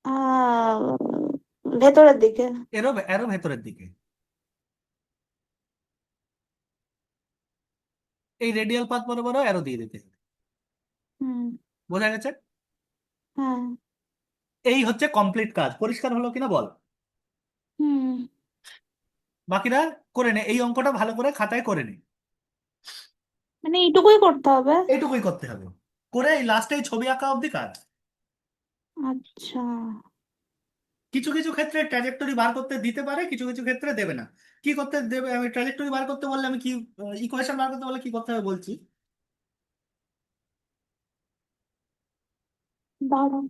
আহ, ভেতরের দিকে।
এরো অ্যারো ভেতরের দিকে। এই রেডিয়াল পাথ বরাবর অ্যারো দিয়ে দিতে হবে।
হুম
বোঝা গেছে?
হ্যাঁ
এই হচ্ছে কমপ্লিট কাজ। পরিষ্কার হলো কিনা বল?
হুম
বাকিরা করে নে, এই অঙ্কটা ভালো করে খাতায় করে নে।
মানে এইটুকুই করতে হবে।
এইটুকুই করতে হবে, করে এই লাস্টে এই ছবি আঁকা অবধি কাজ।
আচ্ছা
কিছু কিছু ক্ষেত্রে ট্র্যাজেক্টরি বার করতে দিতে পারে, কিছু কিছু ক্ষেত্রে দেবে না। কি করতে দেবে? আমি ট্র্যাজেক্টরি বার করতে বললে আমি কি, ইকুয়েশন বার করতে বললে কি করতে হবে বলছি।
দাঁড়াও।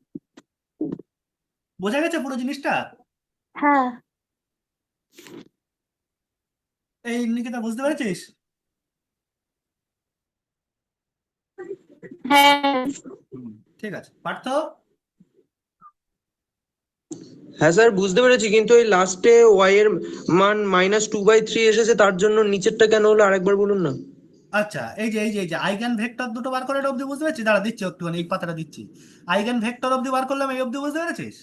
বোঝা গেছে পুরো জিনিসটা?
হ্যাঁ
এই নিকিতা, বুঝতে পেরেছিস?
হ্যাঁ
হুম, ঠিক আছে। পার্থ?
হ্যাঁ স্যার বুঝতে পেরেছি, কিন্তু এই লাস্টে ওয়াই এর মান -2/3 এসেছে, তার জন্য নিচেরটা কেন হলো আরেকবার বলুন না।
আচ্ছা, এই যে আইগেন ভেক্টর দুটো বার করে এটা অব্দি বুঝতে পেরেছিস? দাঁড়া দিচ্ছি একটুখানি, এই পাতাটা দিচ্ছি। আইগেন ভেক্টর অব্দি বার করলাম, এই অব্দি বুঝতে পেরেছিস?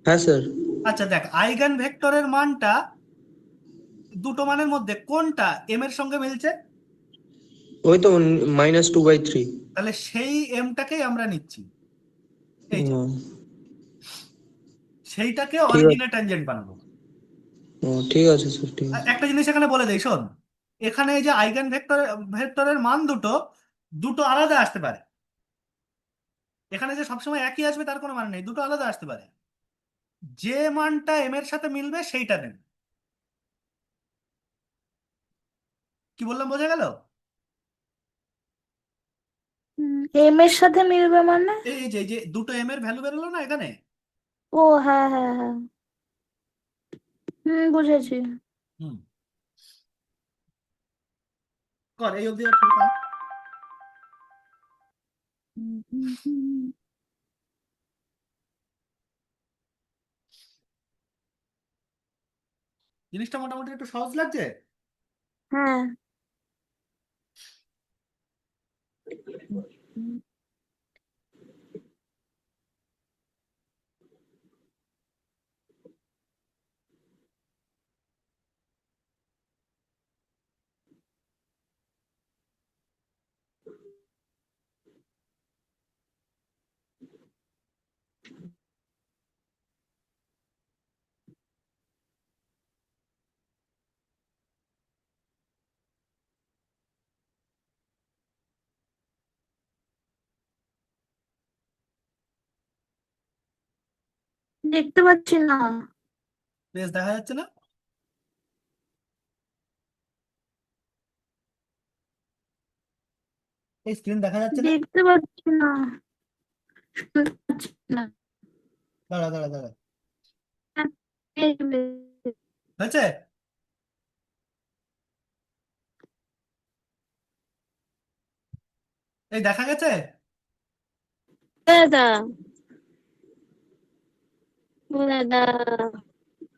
হ্যাঁ স্যার।
আচ্ছা দেখ, আইগেন ভেক্টরের মানটা দুটো মানের মধ্যে কোনটা এম এর সঙ্গে মিলছে?
ওই তো -2/3।
তাহলে সেই এমটাকেই আমরা নিচ্ছি, এই যে সেইটাকে
ঠিক আছে।
অরিজিনে ট্যানজেন্ট বানাবো।
ঠিক আছে স্যার, ঠিক
আর
আছে।
একটা জিনিস এখানে বলে দেই, শোন। এখানে এই যে আইগেন ভেক্টরের মান দুটো দুটো আলাদা আসতে পারে। এখানে যে সবসময় একই আসবে তার কোনো মানে নেই, দুটো আলাদা আসতে পারে। যে মানটা এম এর সাথে মিলবে সেইটা নেন। কি বললাম, বোঝা গেল?
এম এর সাথে মিলবে মানে?
এই যে দুটো এম এর ভ্যালু বেরোলো না এখানে।
ও হ্যাঁ হ্যাঁ হ্যাঁ, বুঝেছি।
হুম, কর এই অবধি আর ছবিটা আঁক।
হুম, হুম, হুম।
জিনিসটা মোটামুটি একটু সহজ লাগছে।
হ্যাঁ। দেখতে পাচ্ছি না।
বেশ দেখা যাচ্ছে না? এই স্ক্রিন দেখা যাচ্ছে না?
দেখতে পাচ্ছি না, শুনতে পাচ্ছি না।
দাঁড়া দাঁড়া দাঁড়া,
হ্যাঁ,
হয়েছে? এই দেখা গেছে?
দাদা, ও দাদা,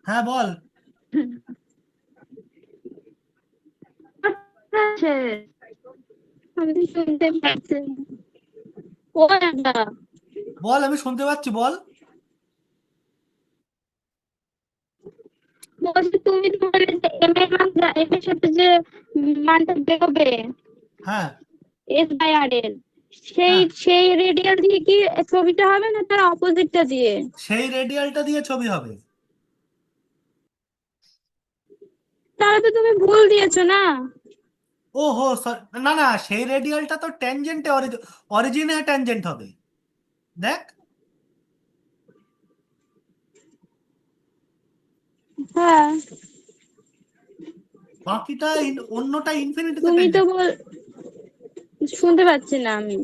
হ্যাঁ বল।
আছে।
আমি শুনতে পাচ্ছি। ও দাদা,
বল, আমি শুনতে পাচ্ছি, বল।
বলছি তুমি তো বললে যে এম এর মান এম এর সাথে যে মানটা বেরোবে
হ্যাঁ
এস বাই আর এর, সেই
হ্যাঁ,
সেই রেডিয়াল দিয়ে কি ছবিটা হবে না তার অপোজিটটা দিয়ে?
সেই রেডিয়ালটা দিয়ে ছবি হবে।
তাহলে তো তুমি ভুল দিয়েছো না।
ও হো না না, সেই রেডিয়ালটা তো ট্যানজেন্টে, অরিজিনে ট্যানজেন্ট হবে। দেখ,
হ্যাঁ,
বাকিটা অন্যটা ইনফিনিটিতে
তুমি তো
ট্যানজেন্ট।
শুনতে পাচ্ছি না আমি।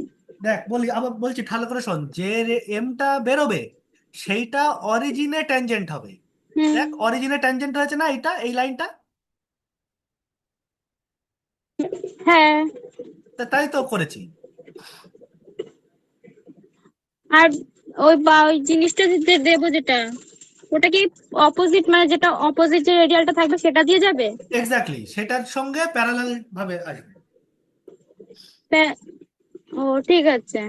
দেখ বলি, আবার বলছি ভালো করে শোন, যে এমটা বেরোবে সেইটা অরিজিনে ট্যানজেন্ট হবে।
হুম।
দেখ অরিজিনে ট্যানজেন্ট হয়েছে না, এইটা, এই লাইনটা।
হ্যাঁ,
তাই তো করেছি।
আর ওই জিনিসটা যে দেবো যেটা, ওটা কি অপোজিট মানে যেটা অপোজিট যে রেডিয়ালটা থাকবে সেটা দিয়ে যাবে?
এক্স্যাক্টলি, সেটার সঙ্গে প্যারালাল ভাবে আসবে।
তা- ও ঠিক আছে।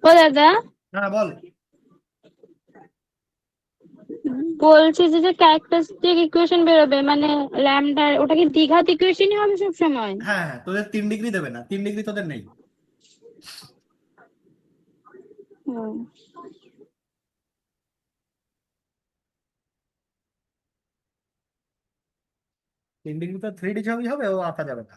ও দাদা,
হ্যাঁ বল।
বলছি যে ক্যারেক্টারিস্টিক ইকুয়েশন বেরোবে মানে ল্যামডার, ওটা কি দ্বিঘাত ইকুয়েশনই হবে সব সময়?
হ্যাঁ হ্যাঁ, তোদের 3 ডিগ্রি দেবে না, 3 ডিগ্রি তোদের নেই। তিন ডিগ্রি তো 3D ছবি হবে, ও আঁকা যাবে না।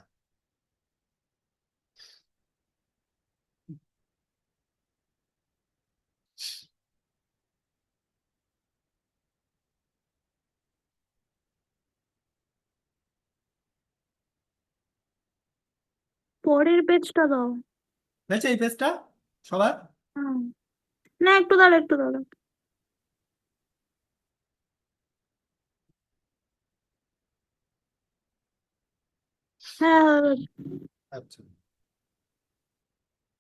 পরের পেজটা দাও।
হয়েছে এই পেজটা সবার?
হুম। না, একটু দাঁড়া, একটু দাঁড়া। হ্যাঁ হ্যাঁ,
আচ্ছা,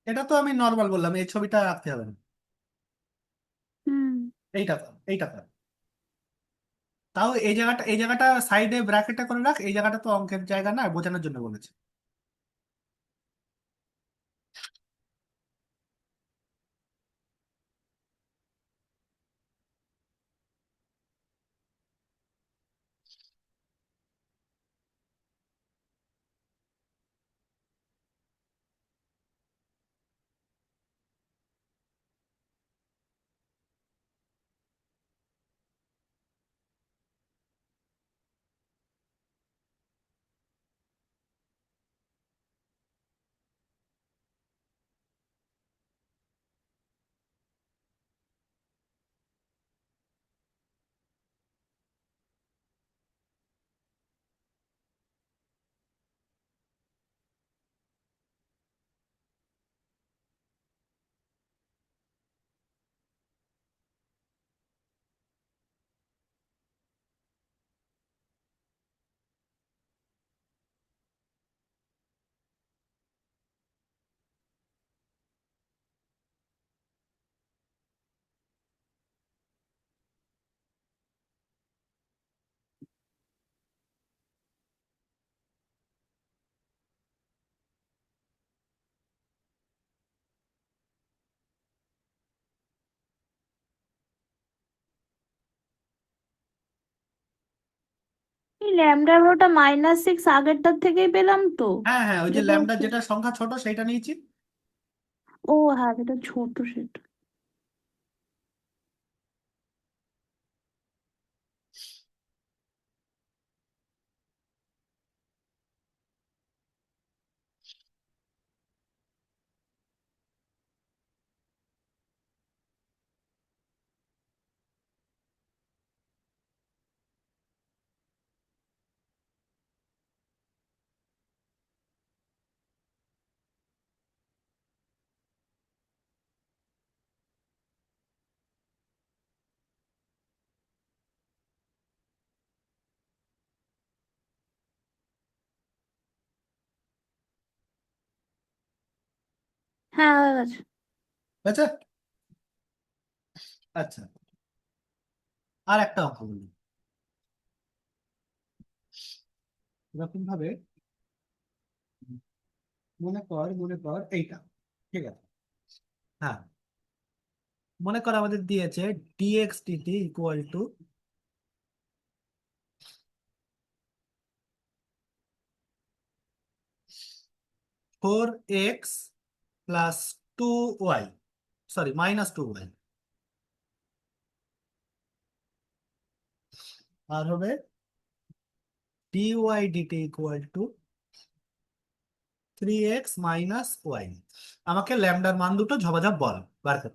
এটা তো আমি নর্মাল বললাম, এই ছবিটা আঁকতে হবে না।
হুম।
এইটা কর, এইটা কর। তাও এই জায়গাটা সাইডে ব্র্যাকেটে করে রাখ, এই জায়গাটা তো অঙ্কের জায়গা না, বোঝানোর জন্য বলেছে।
ল্যামডার ভ্যালুটা -6 আগেরটার থেকেই পেলাম তো।
হ্যাঁ হ্যাঁ, ওই যে
যেটা
ল্যামডা
হচ্ছে,
যেটা সংখ্যা ছোট সেইটা নিয়েছি।
ও হ্যাঁ যেটা ছোট সেটা। হ্যাঁ হয়ে গেছে।
আচ্ছা আচ্ছা, আর একটা অঙ্ক বলি এরকম ভাবে। মনে কর এইটা, ঠিক আছে? হ্যাঁ, মনে কর আমাদের দিয়েছে dx dt equal to 4x plus 2y, sorry -2y, আর হবে dy dt equal to 3x minus y. আমাকে ল্যামডার মান দুটো ঝপাঝপ বল, বার কর।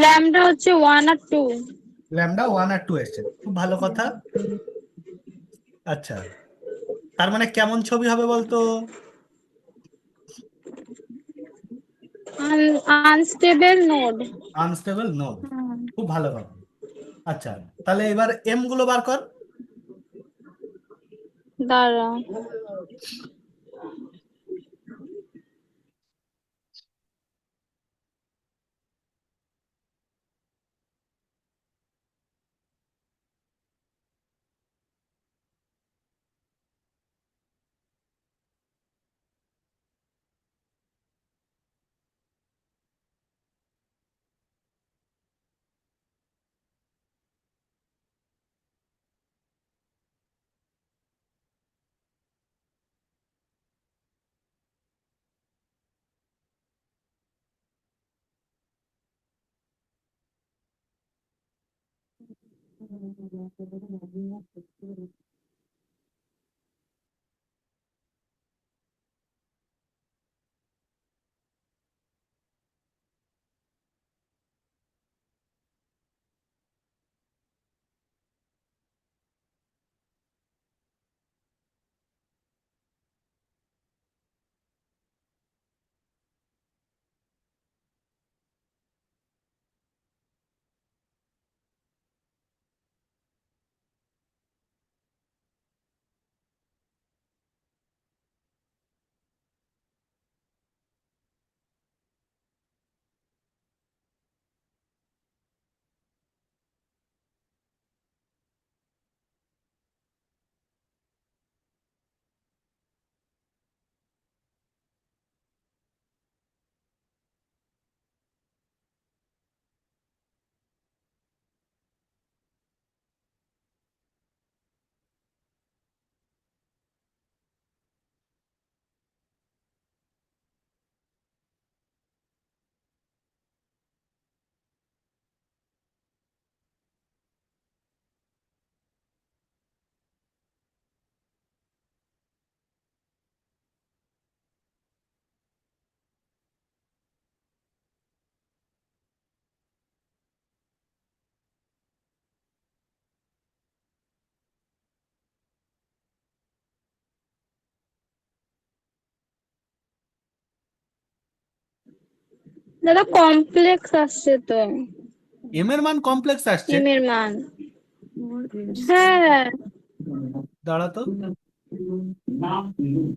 ল্যামডা হচ্ছে 1 আর 2।
ল্যামডা 1 আর 2 এসছে, খুব ভালো কথা। আচ্ছা, তার মানে কেমন ছবি হবে বলতো?
Unstable node.
আনস্টেবল নোড,
হুম।
খুব ভালো কথা। আচ্ছা, তাহলে এবার এম গুলো বার কর।
দাঁড়া, দাদা কমপ্লেক্স আসছে তো
এম এর মান কমপ্লেক্স আসছে।
এম এর মান। হ্যাঁ
দাঁড়া তো,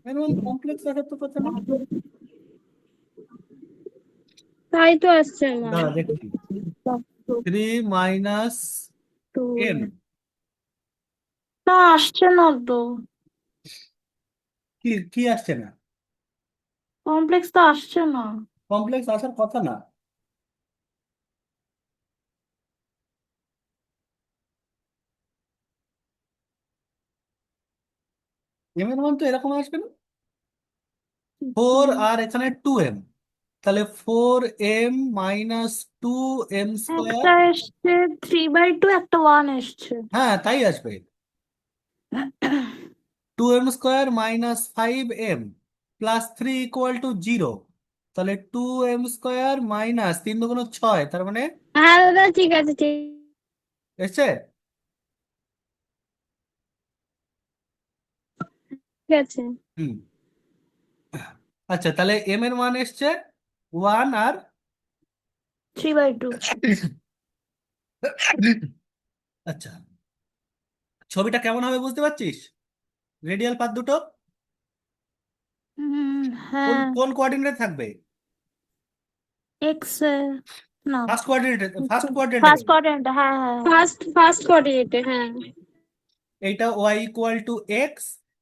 এর মান কমপ্লেক্স আসার তো কথা না।
তাই তো আসছে আমার।
দাঁড়া দেখছি, 3 মাইনাস এম।
না, আসছে না তো,
কি কি আসছে না?
কমপ্লেক্স তো আসছে না।
কমপ্লেক্স আসার কথা না। এম এর মান তো এরকম আসবে না, 4 আর এখানে 2m, তাহলে 4m - 2m²।
একটা এসছে 3/2, একটা 1 এসছে।
হ্যাঁ তাই আসবে, 2m² - 5m +3 = 0। তাহলে 2m² - 3×2 = 6, তার মানে
হ্যাঁ দাদা ঠিক আছে ঠিক
এসছে।
আছে।
হুম, আচ্ছা তাহলে এম এর মান এসছে 1 আর
3/2।
আচ্ছা, ছবিটা কেমন হবে বুঝতে পারছিস? রেডিয়াল পাত দুটো কোন
হ্যাঁ,
কোন কোঅর্ডিনেটে থাকবে?
এক্স না,
ফার্স্ট কোয়াড্রেন্টে
ফার্স্ট কোয়াড্রেন্ট, হ্যাঁ হ্যাঁ হ্যাঁ।
ফার্স্ট কোঅর্ডিনেটে হ্যাঁ।
এইটা y = x,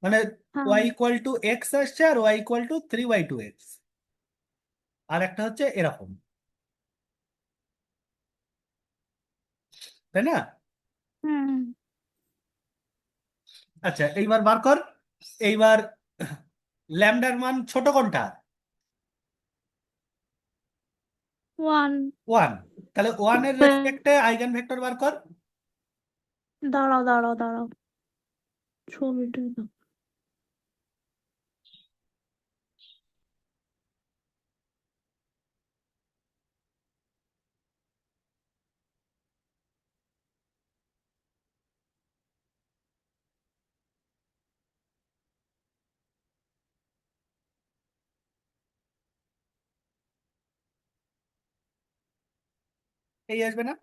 মানে
হ্যাঁ,
y = x আসছে, আর y = 3/2x। আর একটা হচ্ছে এরকম, তাই না?
হুম,
আচ্ছা এইবার বার কর, এইবার ল্যামডার মান ছোট কোনটা?
1।
1। তাহলে 1 এর রেসপেক্টে আইগেন ভেক্টর বার কর।
দাঁড়াও দাঁড়াও দাঁড়াও, ছবিটা দাও।
এই আসবে না?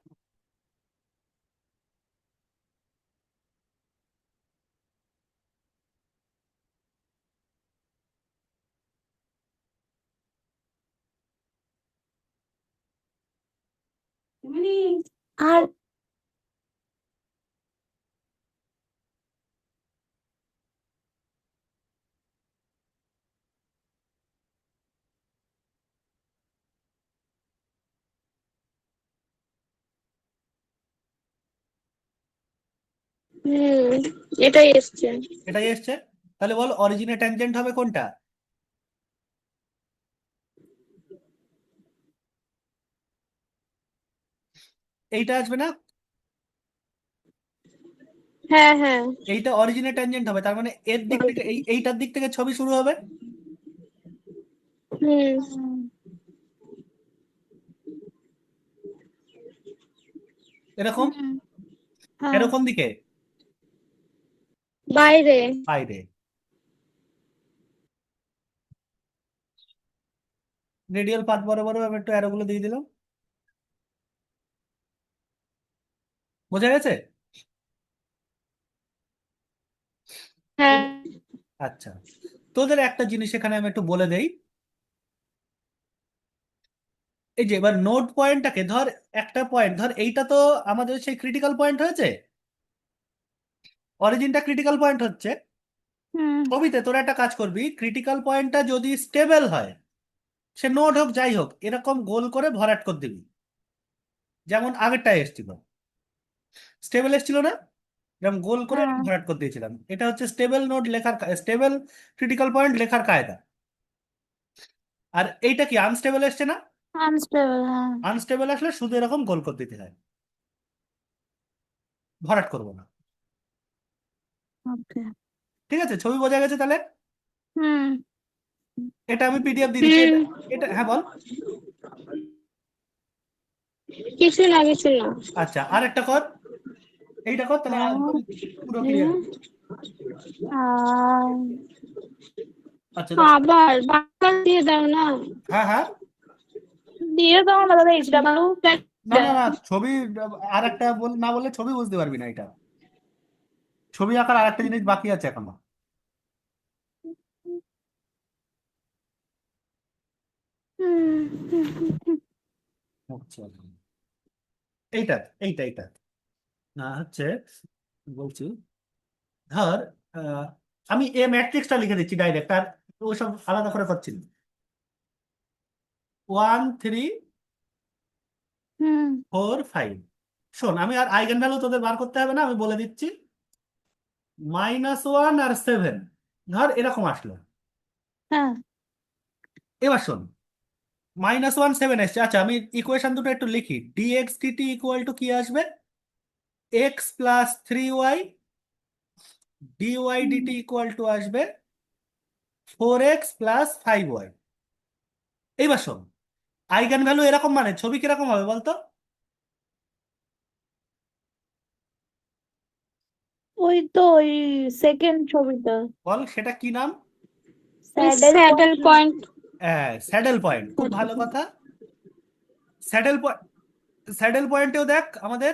আর
হুম এটাই এসছে।
এটাই এসছে। তাহলে বল অরিজিনে ট্যানজেন্ট হবে কোনটা? এইটা আসবে না?
হ্যাঁ হ্যাঁ।
এইটা অরিজিনে ট্যানজেন্ট হবে, তার মানে এর দিক থেকে এইটার দিক থেকে ছবি শুরু হবে
হুম
এরকম,
হ্যাঁ,
এরকম দিকে
বাইরে।
বাইরে। রেডিয়াল পাথ বরাবর আমি একটু অ্যারোগুলো দিয়ে দিলাম, বোঝা গেছে?
হ্যাঁ
আচ্ছা, তোদের একটা জিনিস এখানে আমি একটু বলে দেই। এই যে এবার নোড পয়েন্টটাকে ধর, একটা পয়েন্ট ধর, এইটা তো আমাদের সেই ক্রিটিক্যাল পয়েন্ট হয়েছে, অরিজিনটা ক্রিটিক্যাল পয়েন্ট হচ্ছে।
হুম,
ছবিতে তোরা একটা কাজ করবি, ক্রিটিক্যাল পয়েন্টটা যদি স্টেবল হয়, সে নোড হোক যাই হোক, এরকম গোল করে ভরাট করে দিবি, যেমন আগেরটা এসেছিল, স্টেবল এসেছিল না, যেমন গোল করে
হ্যাঁ,
ভরাট করে দিয়েছিলাম। এটা হচ্ছে স্টেবল নোড লেখার, স্টেবল ক্রিটিক্যাল পয়েন্ট লেখার কায়দা। আর এইটা কি আনস্টেবল এসছে না?
আনস্টেবল, হ্যাঁ।
আনস্টেবল আসলে শুধু এরকম গোল করে দিতে হয়, ভরাট করবো না।
ওকে।
ঠিক আছে, ছবি বোঝা গেছে তাহলে?
হুম,
এটা আমি পিডিএফ দিয়ে দিচ্ছি,
হুম।
এটা এটা হ্যাঁ বল।
কিছু না কিছু না।
আচ্ছা আর একটা কর, এইটা কর, তাহলে একদম পুরো ক্লিয়ার।
হুম,
আর
আচ্ছা দেখ,
আবার বারবার দিয়ে দাও না।
হ্যাঁ হ্যাঁ,
দিয়ে দাও না দাদা, HW।
না না না, ছবি আর একটা না বললে ছবি বুঝতে পারবি না। এটা ছবি আঁকার আর একটা জিনিস বাকি আছে এখনো। আচ্ছা, এইটা এইটা এইটা না হচ্ছে, বলছি, ধর আহ, আমি এ ম্যাট্রিক্সটা লিখে দিচ্ছি ডাইরেক্ট, আর ওসব আলাদা করে করছি না। 1 3
হুম।
4 5। শোন, আমি আর আইগেন ভ্যালু তোদের বার করতে হবে না, আমি বলে দিচ্ছি। -1 আর 7, ধর এরকম আসলো।
হ্যাঁ।
এবার শোন, -1 7 এসছে। আচ্ছা, আমি ইকুয়েশন দুটো একটু লিখি। ডিএক্স ডিটি ইকুয়াল টু কি আসবে? X plus 3y, dy dt equal to আসবে 4x প্লাস 5y। এইবার শোন, আইগেন ভ্যালু এরকম মানে ছবি কিরকম হবে বলতো?
ওই তো ওই সেকেন্ড ছবিটা,
বল সেটা কি নাম?
Saddle
saddle
point.
Point.
Saddle point, খুব ভালো কথা। স্যাডেল পয়েন্ট, স্যাডেল পয়েন্টেও দেখ আমাদের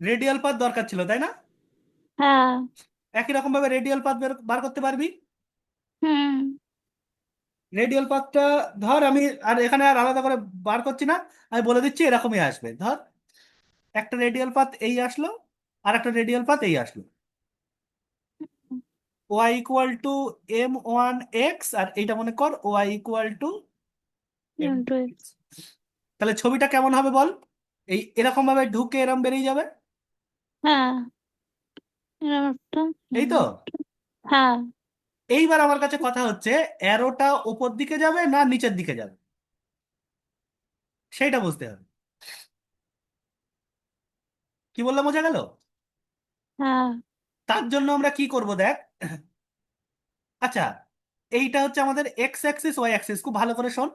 রেডিয়াল পাথ দরকার ছিল, তাই না?
হ্যাঁ।
একই রকম ভাবে রেডিয়াল পাথ বার করতে পারবি।
হুম।
রেডিয়াল পাথটা ধর, আমি আর এখানে আর আলাদা করে বার করছি না, আমি বলে দিচ্ছি এরকমই আসবে। ধর একটা রেডিয়াল পাথ এই আসলো, আর একটা রেডিয়াল পাথ এই আসলো। ওয়াই ইকুয়াল টু m1x, আর এইটা মনে কর y equal to m।
into x।
তাহলে ছবিটা কেমন হবে বল? এই এরকম ভাবে ঢুকে এরকম বেরিয়ে যাবে,
হ্যাঁ, এরকম একটা।
এই তো।
হ্যাঁ।
এইবার আমার কাছে কথা হচ্ছে, অ্যারোটা উপর দিকে যাবে না নিচের দিকে যাবে, সেইটা বুঝতে হবে। কি বললাম, বোঝা গেল?
হ্যাঁ।
তার জন্য আমরা কি করব দেখ। আচ্ছা, এইটা হচ্ছে আমাদের এক্স অ্যাক্সিস, ওয়াই অ্যাক্সিস, খুব ভালো করে শোন।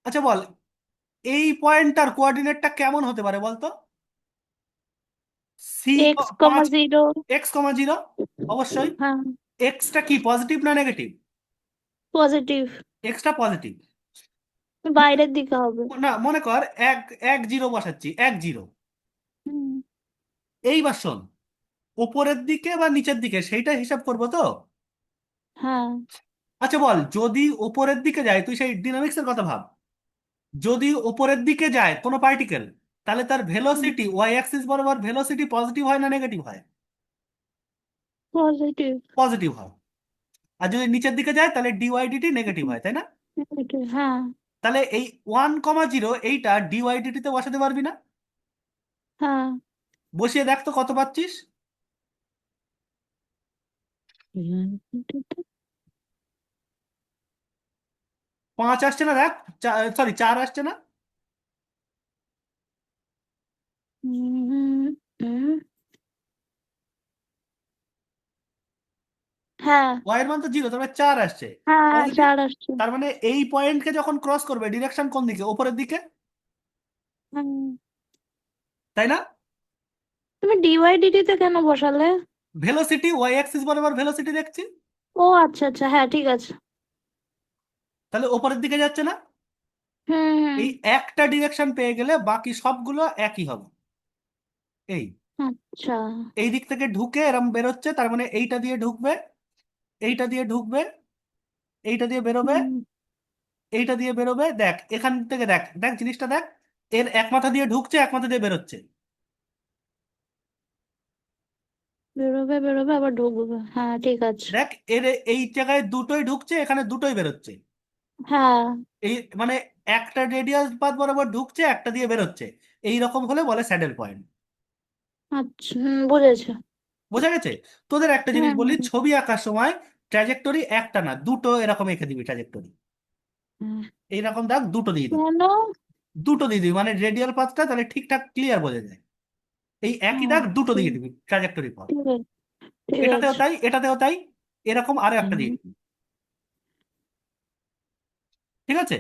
আচ্ছা বল, এই পয়েন্টটার কোঅর্ডিনেটটা কেমন হতে পারে বলতো? See
x, 0।
X comma zero, অবশ্যই।
হ্যাঁ,
এক্সটা কি পজিটিভ না নেগেটিভ?
পজিটিভ।
Extra positive.
বাইরের দিকে হবে।
না, মনে কর এক এক জিরো বসাচ্ছি, 1 0।
হুম।
এইবার শোন, উপরের দিকে বা নিচের দিকে সেইটা হিসাব করবো তো।
হ্যাঁ।
আচ্ছা বল, যদি উপরের দিকে যায়, তুই সেই ডিনামিক্স এর কথা ভাব। যদি উপরের দিকে যায় কোনো পার্টিকেল, তাহলে তার ভেলোসিটি ওয়াই অ্যাক্সিস বরাবর ভেলোসিটি পজিটিভ হয় না নেগেটিভ হয়?
পজিটিভ।
পজিটিভ হয়। আর যদি নিচের দিকে যায় তাহলে ডিওয়াই ডিটি নেগেটিভ হয়, তাই না?
হ্যাঁ।
তাহলে এই 1 0 এইটা ডিওয়াই ডিটি তে বসাতে পারবি না?
হ্যাঁ।
বসিয়ে দেখ তো কত পাচ্ছিস। 5 আসছে না দেখ, সরি 4 আসছে না।
হুম, হুম। হ্যাঁ।
ওয়াই এর মান তো 0, তবে 4 আসছে
হ্যাঁ,
পজিটিভ।
4 আসছে।
তার মানে এই পয়েন্টকে যখন ক্রস করবে, ডিরেকশন কোন দিকে? উপরের দিকে,
হুম।
তাই না?
তুমি ডিওয়াই ডিটি তে কেন বসালে?
ভেলোসিটি ওয়াই অ্যাক্সিস বরাবর ভেলোসিটি দেখছি,
ও আচ্ছা আচ্ছা, হ্যাঁ ঠিক আছে।
তাহলে উপরের দিকে যাচ্ছে না?
হুম হুম।
এই একটা ডিরেকশন পেয়ে গেলে বাকি সবগুলো একই হবে। এই
আচ্ছা।
এই দিক থেকে ঢুকে এরম বেরোচ্ছে, তার মানে এইটা দিয়ে ঢুকবে, এইটা দিয়ে ঢুকবে, এইটা দিয়ে বেরোবে,
হুম।
এইটা দিয়ে বেরোবে। দেখ এখান থেকে দেখ, দেখ জিনিসটা দেখ, এর এক মাথা দিয়ে ঢুকছে, এক মাথা দিয়ে বেরোচ্ছে।
বেরোবে বেরোবে আবার ঢুকবে, হ্যাঁ ঠিক আছে।
দেখ এর এই জায়গায় দুটোই ঢুকছে, এখানে দুটোই বেরোচ্ছে।
হ্যাঁ।
এই মানে একটা রেডিয়াস পাথ বরাবর ঢুকছে, একটা দিয়ে বেরোচ্ছে। এই রকম হলে বলে স্যাডেল পয়েন্ট।
আচ্ছা, বুঝেছি।
বোঝা গেছে? তোদের একটা জিনিস
হুম
বলি,
হুম,
ছবি আঁকার সময় ট্র্যাজেক্টরি একটা না, দুটো এরকম এঁকে দিবি ট্র্যাজেক্টরি।
হুম।
এইরকম দাগ দুটো দিয়ে দিবি,
কেন?
দুটো দিয়ে দিবি, মানে রেডিয়াল পাথটা তাহলে ঠিকঠাক ক্লিয়ার বোঝা যায়। এই একই দাগ দুটো
আচ্ছা,
দিয়ে দিবি ট্র্যাজেক্টরি পথ।
ঠিক আছে ঠিক
এটাতেও
আছে।
তাই, এটাতেও তাই, এরকম আরো একটা দিয়ে
হুম,
দিবি। ঠিক আছে?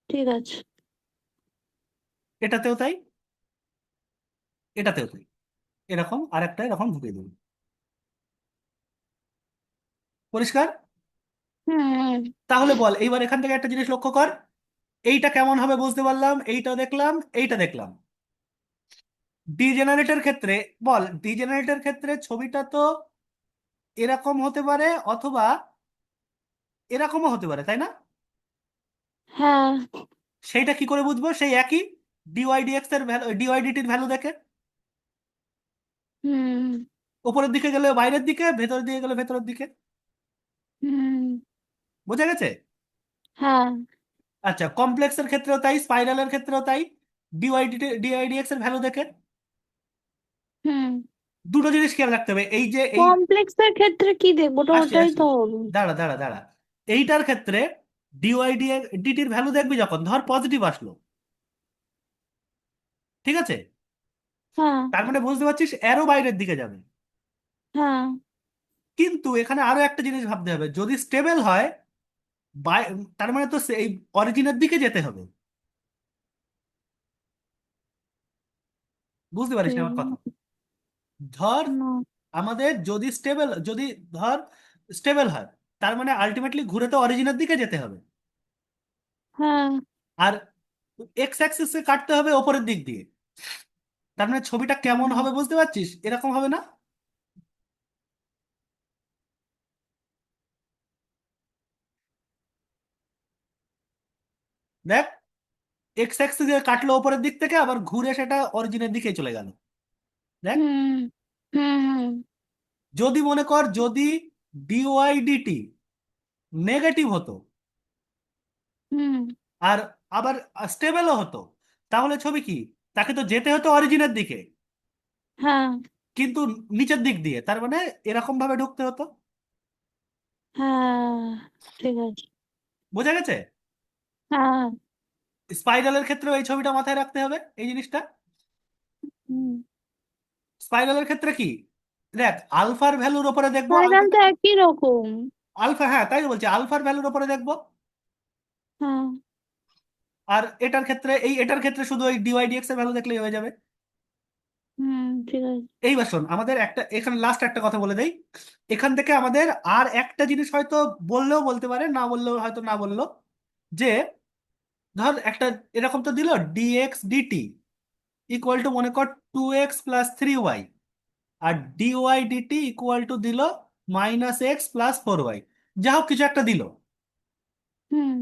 ঠিক আছে।
এটাতেও তাই, এটাতেও তাই, এরকম আরেকটা এরকম ঢুকিয়ে দিবি। পরিষ্কার?
হুম হুম।
তাহলে বল, এইবার এখান থেকে একটা জিনিস লক্ষ্য কর। এইটা কেমন হবে বুঝতে পারলাম, এইটা দেখলাম, এইটা দেখলাম। ডিজেনারেটের ক্ষেত্রে বল, ডিজেনারেটের ক্ষেত্রে ছবিটা তো এরকম হতে পারে অথবা এরকমও হতে পারে, তাই না?
হ্যাঁ।
সেইটা কি করে বুঝবো? সেই একই ডিওয়াই ডিএক্স এর ভ্যালু, ডিওয়াই ডিটির ভ্যালু দেখে।
হুম।
উপরের দিকে গেলে বাইরের দিকে, ভেতরের দিকে গেলে ভেতরের দিকে।
হুম।
বোঝা গেছে?
হ্যাঁ।
আচ্ছা, কমপ্লেক্সের ক্ষেত্রেও তাই, স্পাইরালের ক্ষেত্রেও তাই, ডিওয়াই ডিএক্স এর ভ্যালু দেখে।
হুম।
দুটো জিনিস খেয়াল রাখতে হবে, এই যে এই
কমপ্লেক্সের ক্ষেত্রে কি দেখবো? ওটা
আসছি
ওটাই
আসছি,
তো হবে।
দাঁড়া দাঁড়া দাঁড়া। এইটার ক্ষেত্রে ডিটির ভ্যালু দেখবি যখন ধর পজিটিভ আসলো, ঠিক আছে,
হ্যাঁ।
তার মানে বুঝতে পারছিস অ্যারো বাইরের দিকে যাবে।
হ্যাঁ।
কিন্তু এখানে আরো একটা জিনিস ভাবতে হবে, যদি স্টেবল হয় বাই- তার মানে তো এই অরিজিনের দিকে যেতে হবে। বুঝতে পারিস না আমার কথা? ধর
না।
আমাদের যদি যদি ধর স্টেবল হয়, তার মানে আলটিমেটলি ঘুরে তো অরিজিনের দিকে যেতে হবে।
হ্যাঁ।
আর এক্স অ্যাক্সিসে কাটতে হবে ওপরের দিক দিয়ে। তার মানে ছবিটা কেমন
হুম।
হবে বুঝতে পারছিস? এরকম হবে না? দেখ, এক্স অ্যাক্সিসে কাটলো ওপরের দিক থেকে, আবার ঘুরে সেটা অরিজিনের দিকে চলে গেল। দেখ,
হুম। হুম। হুম।
যদি মনে কর যদি ডিওয়াই ডিটি নেগেটিভ হতো
হুম।
আর আবার স্টেবলও হতো, তাহলে ছবি কি, তাকে তো যেতে হতো অরিজিনের দিকে,
হ্যাঁ।
কিন্তু নিচের দিক দিয়ে, তার মানে এরকম ভাবে ঢুকতে হতো।
হ্যাঁ। ঠিক আছে।
বোঝা গেছে?
হ্যাঁ।
স্পাইরালের ক্ষেত্রেও এই ছবিটা মাথায় রাখতে হবে, এই জিনিসটা।
হুম।
স্পাইরালের ক্ষেত্রে কি, দেখ আলফার ভ্যালুর উপরে দেখবো,
স্পাইরাল তো একই রকম।
আলফা, হ্যাঁ তাই তো বলছি, আলফার ভ্যালুর উপরে দেখবো।
হ্যাঁ।
আর এটার ক্ষেত্রে শুধু ওই ডিওয়াইডিএক্স এর ভ্যালু দেখলেই হয়ে যাবে।
হুম। ঠিক আছে।
এইবার শোন, আমাদের একটা এখানে লাস্ট একটা কথা বলে দেই। এখান থেকে আমাদের আর একটা জিনিস হয়তো বললেও বলতে পারে, না বললেও হয়তো না বললো, যে ধর একটা এরকম তো দিল ডিএক্স ডিটি ইকুয়াল টু মনে কর 2x + 3y, আর ডিওয়াই ডিটি ইকুয়াল টু দিল -x + 4y। যা হোক কিছু একটা দিল,
হুম।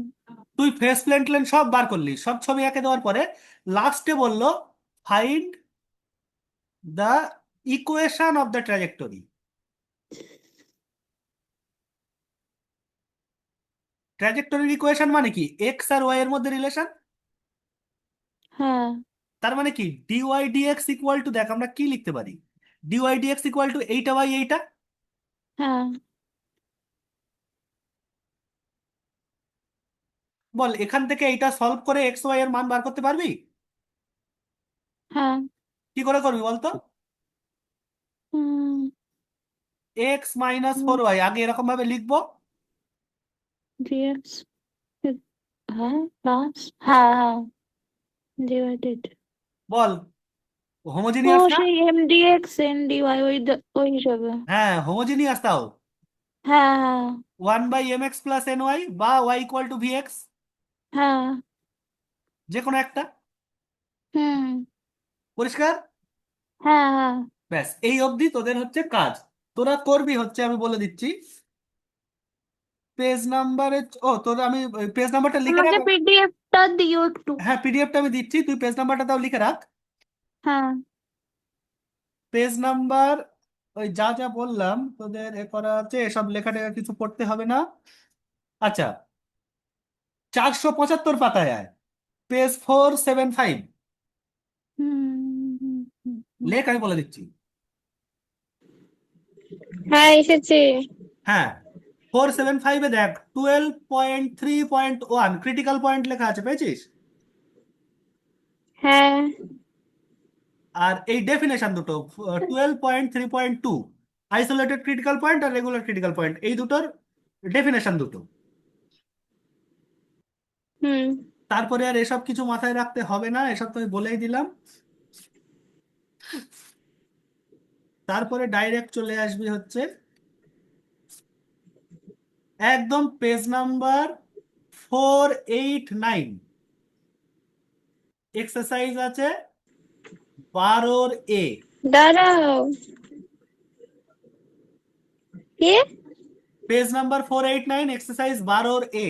তুই ফেস প্লেন টেন সব বার করলি, সব ছবি এঁকে দেওয়ার পরে লাস্টে বললো find the equation of the trajectory. ট্র্যাজেক্টরির ইকুয়েশন মানে কি, এক্স আর ওয়াই এর মধ্যে রিলেশন।
হ্যাঁ।
তার মানে কি ডিওয়াই ডিএক্স ইকুয়াল টু, দেখ আমরা কি লিখতে পারি, ডিওয়াই ডিএক্স ইকুয়াল টু এইটা বাই এইটা।
হ্যাঁ।
বল এখান থেকে এইটা সলভ করে এক্স ওয়াই এর মান বার করতে পারবি?
হ্যাঁ।
কি করে করবি বলতো?
হুম।
x - 4y আগে এরকম ভাবে লিখবো।
ডিএক্স। হ্যাঁ প্লাস। হ্যাঁ। হ্যাঁ। ডিভাইডেড।
বল
ও
হোমোজিনিয়াস না?
সেই এমডিএক্স এনডিওয়াই ওই হিসাবে।
হ্যাঁ হোমোজিনিয়াস তাও।
হ্যাঁ। হ্যাঁ।
1/mx + ny বা y = vx,
হ্যাঁ।
যে কোনো একটা।
হুম।
পরিষ্কার?
হ্যাঁ। হ্যাঁ।
ব্যাস এই অবধি তোদের হচ্ছে কাজ। তোরা করবি হচ্ছে, আমি বলে দিচ্ছি, পেজ নাম্বারে, ও তোর আমি পেজ নাম্বারটা লিখে
আমাকে
রাখ।
পিডিএফটা দিও একটু।
হ্যাঁ পিডিএফটা আমি দিচ্ছি, তুই পেজ নাম্বারটা তাও লিখে রাখ।
হ্যাঁ।
পেজ নাম্বার, ওই যা যা বললাম তোদের এ করা আছে, এসব লেখা টেখা কিছু পড়তে হবে না। আচ্ছা, 475 পাতায় আয়, পেজ 475।
হুম। হুম। হুম। হুম।
লেখ, আমি বলে দিচ্ছি।
হ্যাঁ এসেছে।
হ্যাঁ, 475-এ দেখ 12.3.1 ক্রিটিক্যাল পয়েন্ট লেখা আছে, পেয়েছিস?
হ্যাঁ।
আর এই ডেফিনেশন দুটো 12.3.2 আইসোলেটেড ক্রিটিক্যাল পয়েন্ট আর রেগুলার ক্রিটিক্যাল পয়েন্ট, এই দুটোর ডেফিনেশন দুটো।
হুম।
তারপরে আর এসব কিছু মাথায় রাখতে হবে না, এসব তো আমি বলেই দিলাম। তারপরে ডাইরেক্ট চলে আসবি হচ্ছে একদম পেজ নাম্বার 489। এক্সারসাইজ আছে 12 এ,
দাঁড়াও, কে?
পেজ নাম্বার 489, এক্সারসাইজ 12 এ।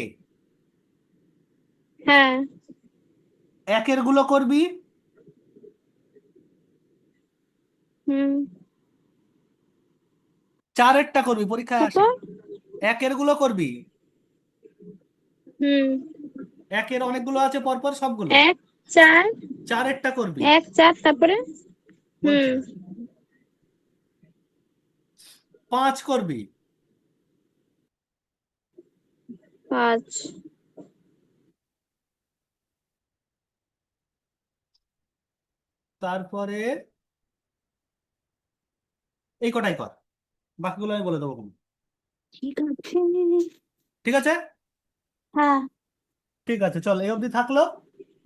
হ্যাঁ,
একের গুলো করবি,
হুম,
চারেরটা করবি, পরীক্ষায় আসে।
তারপর?
একের গুলো করবি,
হুম,
একের অনেকগুলো আছে পরপর সবগুলো,
1 4
চারেরটা করবি
1 4 তারপরে?
বলছি।
হুম,
5 করবি,
5,
তারপরে এই কটাই কর, বাকিগুলো আমি বলে দেবো।
ঠিক আছে।
ঠিক আছে,
হ্যাঁ।
ঠিক আছে, চল এই অবধি থাকলো।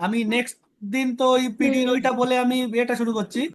আমি নেক্সট দিন তো ওই পিডির
হুম।
ওইটা বলে আমি এটা শুরু করছি।